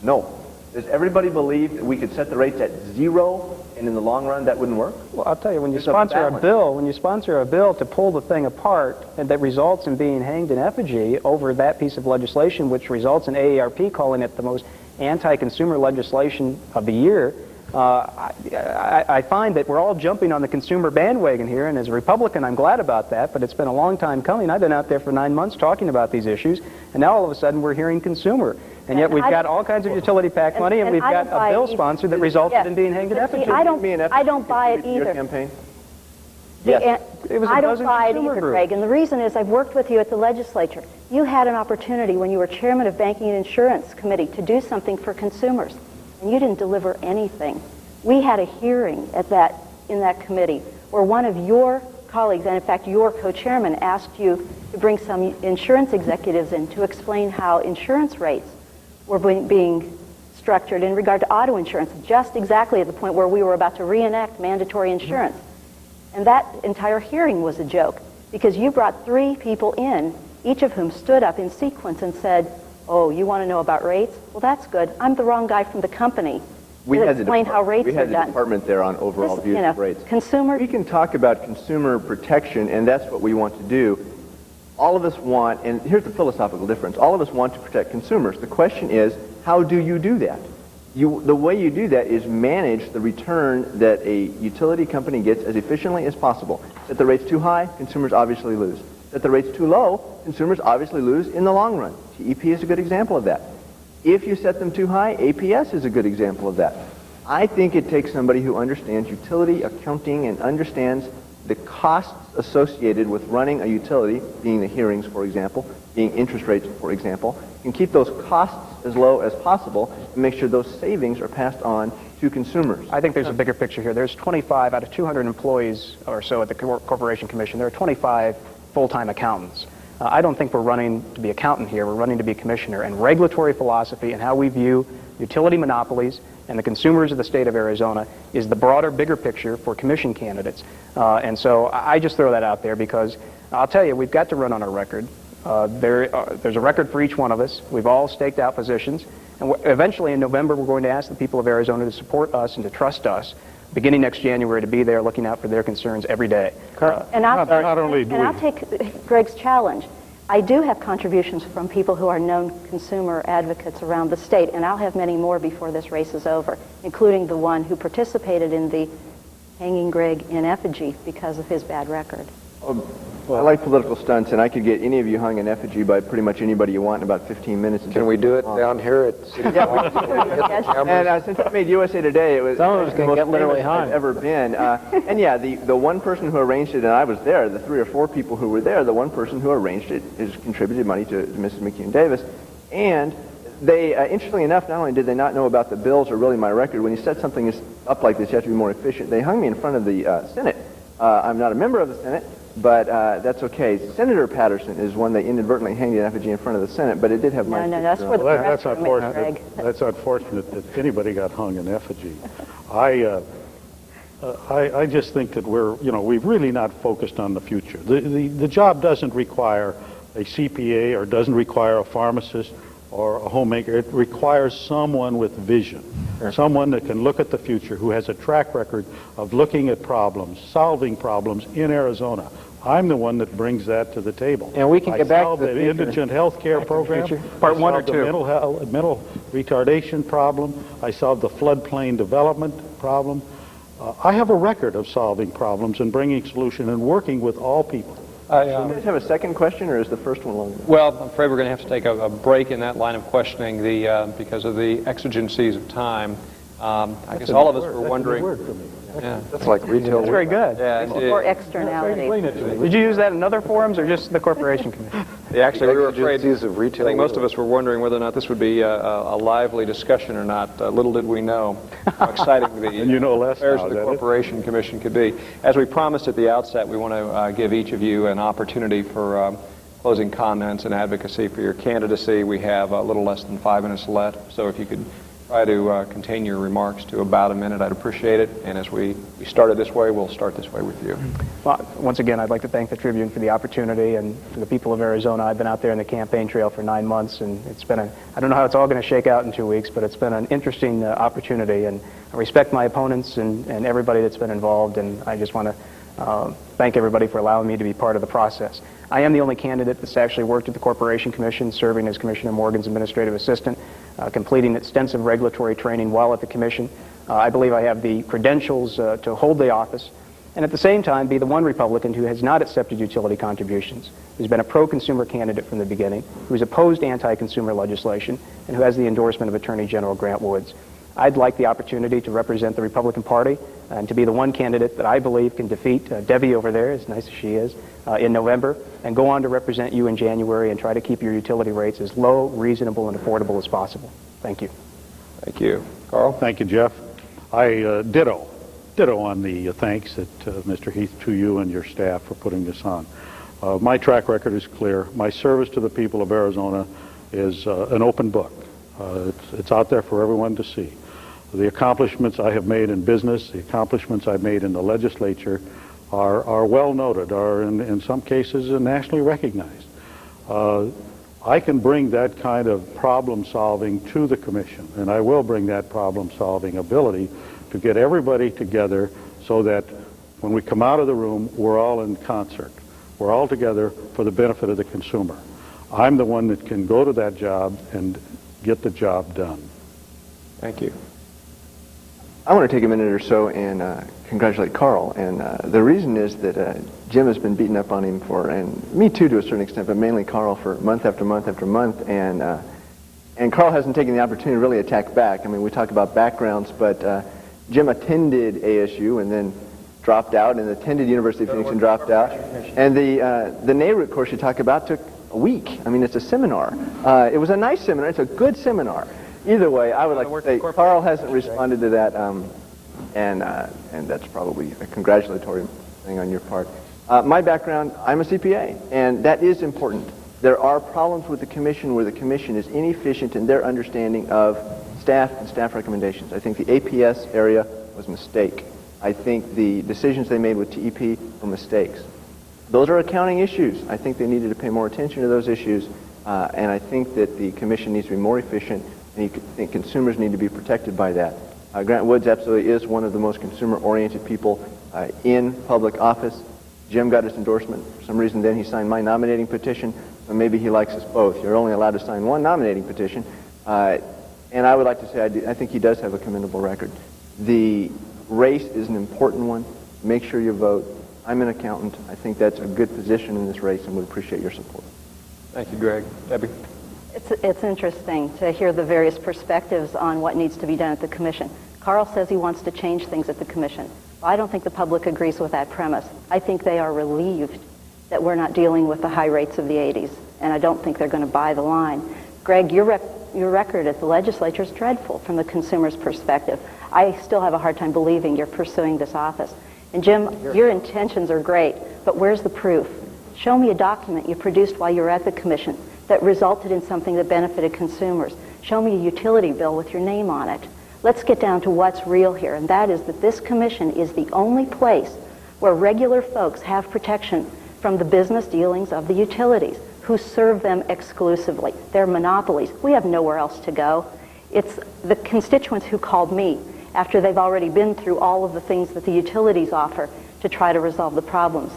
No. Does everybody believe that we could set the rates at zero and in the long run that wouldn't work? Well, I'll tell you, when you It's a sponsor a balance. bill to pull the thing apart, and that results in being hanged in effigy over that piece of legislation, which results in AARP calling it the most anti-consumer legislation of the year, I find that we're all jumping on the consumer bandwagon here, and as a Republican, I'm glad about that, but it's been a long time coming. I've been out there for 9 months talking about these issues, and now all of a sudden we're hearing consumer. And yet we've got all kinds of utility PAC money, and we've got a bill sponsor that resulted in being hanged in effigy. I don't buy it either. Your campaign? Yes. It was a I don't dozen buy it consumer either, groups. Greg, and the reason is I've worked with you at the legislature. You had an opportunity when you were chairman of Banking and Insurance Committee to do something for consumers, and you didn't deliver anything. We had a hearing in that committee where one of your colleagues, and in fact your co-chairman, asked you to bring some insurance executives in to explain how insurance rates were being structured in regard to auto insurance, just exactly at the point where we were about to reenact mandatory insurance. And that entire hearing was a joke, because you brought 3 people in, each of whom stood up in sequence and said, oh, you want to know about rates? Well, that's good. I'm the wrong guy from the company to explain how rates are done. We had the department there on overall views of rates. Consumers. We can talk about consumer protection, and that's what we want to do. All of us want, and here's the philosophical difference, all of us want to protect consumers. The question is, how do you do that? The way you do that is manage the return that a utility company gets as efficiently as possible. Set the rates too high, consumers obviously lose. Set the rates too low, consumers obviously lose in the long run. TEP is a good example of that. If you set them too high, APS is a good example of that. I think it takes somebody who understands utility accounting and understands the costs associated with running a utility, being the hearings, for example, being interest rates, for example, can keep those costs as low as possible and make sure those savings are passed on to consumers. I think there's a bigger picture here. There's 25 out of 200 employees or so at the Corporation Commission. There are 25 full-time accountants. I don't think we're running to be accountant here. We're running to be commissioner. And regulatory philosophy and how we view utility monopolies and the consumers of the state of Arizona is the broader, bigger picture for commission candidates. And so I just throw that out there because I'll tell you, we've got to run on our record. There's a record for each one of us. We've all staked out positions. And eventually in November, we're going to ask the people of Arizona to support us and to trust us, beginning next January, to be there looking out for their concerns every day. And I'll Not take Greg's challenge. I do have contributions from people who are known consumer advocates around the state, and I'll have many more before this race is over, including the one who participated in the hanging Greg in effigy because of his bad record. I like political stunts, and I could get any of you hung in effigy by pretty much anybody you want in about 15 minutes. Can we do it down here at City Hall? And since I made USA Today, it was Some of us the can most get literally famous I've hung. ever been. And yeah, the one person who arranged it, and I was there, the 3 or 4 people who were there, the one person who arranged it has contributed money to Mrs. McCune-Davis. And they, interestingly enough, not only did they not know about the bills or really my record, when you set something up like this, you have to be more efficient. They hung me in front of the Senate. I'm not a member of the Senate, but that's okay. Senator Patterson is one they inadvertently hanged in effigy in front of the Senate, but it did have my No, that's where the Well, press that's room is, unfortunate. Greg. That's unfortunate that anybody got hung in effigy. I just think that we've really not focused on the future. The job doesn't require a CPA or doesn't require a pharmacist or a homemaker. It requires someone with vision, someone that can look at the future, who has a track record of looking at problems, solving problems in Arizona. I'm the one that brings that to the table. And we can get back to the the indigent health care program. Part I one or solved the two. mental retardation problem. I solved the floodplain development problem. I have a record of solving problems and bringing solution and working with all people. Do you guys have a second question, or is the first one longer? Well, I'm afraid we're going to have to take a break in that line of questioning because of the exigencies of time. I guess all of us were wondering. Yeah. That's like retail. That's very good. Yeah, Or externality. Did you use that in other forums or just the Corporation Commission? Yeah, actually, we were afraid. Agencies of retail. I think most of us were wondering whether or not this would be a lively discussion or not. Little did we know how exciting the And you know less affairs now, of is the that it? Corporation Commission could be. As we promised at the outset, we want to give each of you an opportunity for closing comments and advocacy for your candidacy. We have a little less than 5 minutes left, so if you could try to contain your remarks to about a minute, I'd appreciate it. And as we started this way, we'll start this way with you. Well, once again, I'd like to thank the Tribune for the opportunity, and for the people of Arizona. I've been out there in the campaign trail for 9 months, and it's been I don't know how it's all going to shake out in 2 weeks, but it's been an interesting opportunity, and I respect my opponents and everybody that's been involved, and I just want to thank everybody for allowing me to be part of the process. I am the only candidate that's actually worked at the Corporation Commission, serving as Commissioner Morgan's administrative assistant, completing extensive regulatory training while at the Commission. I believe I have the credentials to hold the office, and at the same time be the one Republican who has not accepted utility contributions, who's been a pro-consumer candidate from the beginning, who's opposed anti-consumer legislation, and who has the endorsement of Attorney General Grant Woods. I'd like the opportunity to represent the Republican Party and to be the one candidate that I believe can defeat Debbie over there, as nice as she is, in November, and go on to represent you in January and try to keep your utility rates as low, reasonable, and affordable as possible. Thank you. Thank you. Carl? Thank you, Jeff. I ditto on the thanks that Mr. Heath, to you and your staff for putting this on. My track record is clear. My service to the people of Arizona is an open book. It's out there for everyone to see. The accomplishments I have made in business, the accomplishments I've made in the legislature are well noted, are in some cases nationally recognized. I can bring that kind of problem solving to the Commission, and I will bring that problem solving ability to get everybody together so that when we come out of the room, we're all in concert. We're all together for the benefit of the consumer. I'm the one that can go to that job and get the job done. Thank you. I want to take a minute or so and congratulate Carl. And the reason is that Jim has been beating up on him for, and me too to a certain extent, but mainly Carl, for month after month after month. And Carl hasn't taken the opportunity to really attack back. I mean, we talk about backgrounds, but Jim attended ASU and then dropped out, and attended University of Phoenix and dropped out. And the NARUC course you talk about took a week. I mean, it's a seminar. It was a nice seminar. It's a good seminar. Either way, I would like to say Carl hasn't responded to that, and that's probably a congratulatory thing on your part. My background, I'm a CPA, and that is important. There are problems with the Commission where the Commission is inefficient in their understanding of staff and staff recommendations. I think the APS area was a mistake. I think the decisions they made with TEP were mistakes. Those are accounting issues. I think they needed to pay more attention to those issues, and I think that the Commission needs to be more efficient, and I think consumers need to be protected by that. Grant Woods absolutely is one of the most consumer-oriented people in public office. Jim got his endorsement. For some reason then he signed my nominating petition, so maybe he likes us both. You're only allowed to sign one nominating petition, and I would like to say I think he does have a commendable record. The race is an important one. Make sure you vote. I'm an accountant. I think that's a good position in this race, and would appreciate your support. Thank you, Greg. Debbie? It's interesting to hear the various perspectives on what needs to be done at the Commission. Carl says he wants to change things at the Commission. I don't think the public agrees with that premise. I think they are relieved that we're not dealing with the high rates of the 80s, and I don't think they're going to buy the line. Greg, your record at the legislature is dreadful from the consumer's perspective. I still have a hard time believing you're pursuing this office. And Jim, your intentions are great, but where's the proof? Show me a document you produced while you were at the Commission that resulted in something that benefited consumers. Show me a utility bill with your name on it. Let's get down to what's real here, and that is that this Commission is the only place where regular folks have protection from the business dealings of the utilities. who serve them exclusively. They're monopolies. We have nowhere else to go. It's the constituents who called me after they've already been through all of the things that the utilities offer to try to resolve the problems,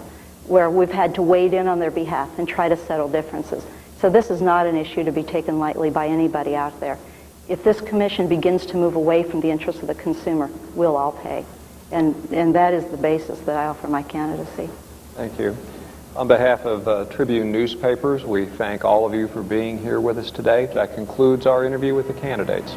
where we've had to wade in on their behalf and try to settle differences. So this is not an issue to be taken lightly by anybody out there. If this commission begins to move away from the interests of the consumer, we'll all pay. And that is the basis that I offer my candidacy. Thank you. On behalf of Tribune newspapers, we thank all of you for being here with us today. That concludes our interview with the candidates.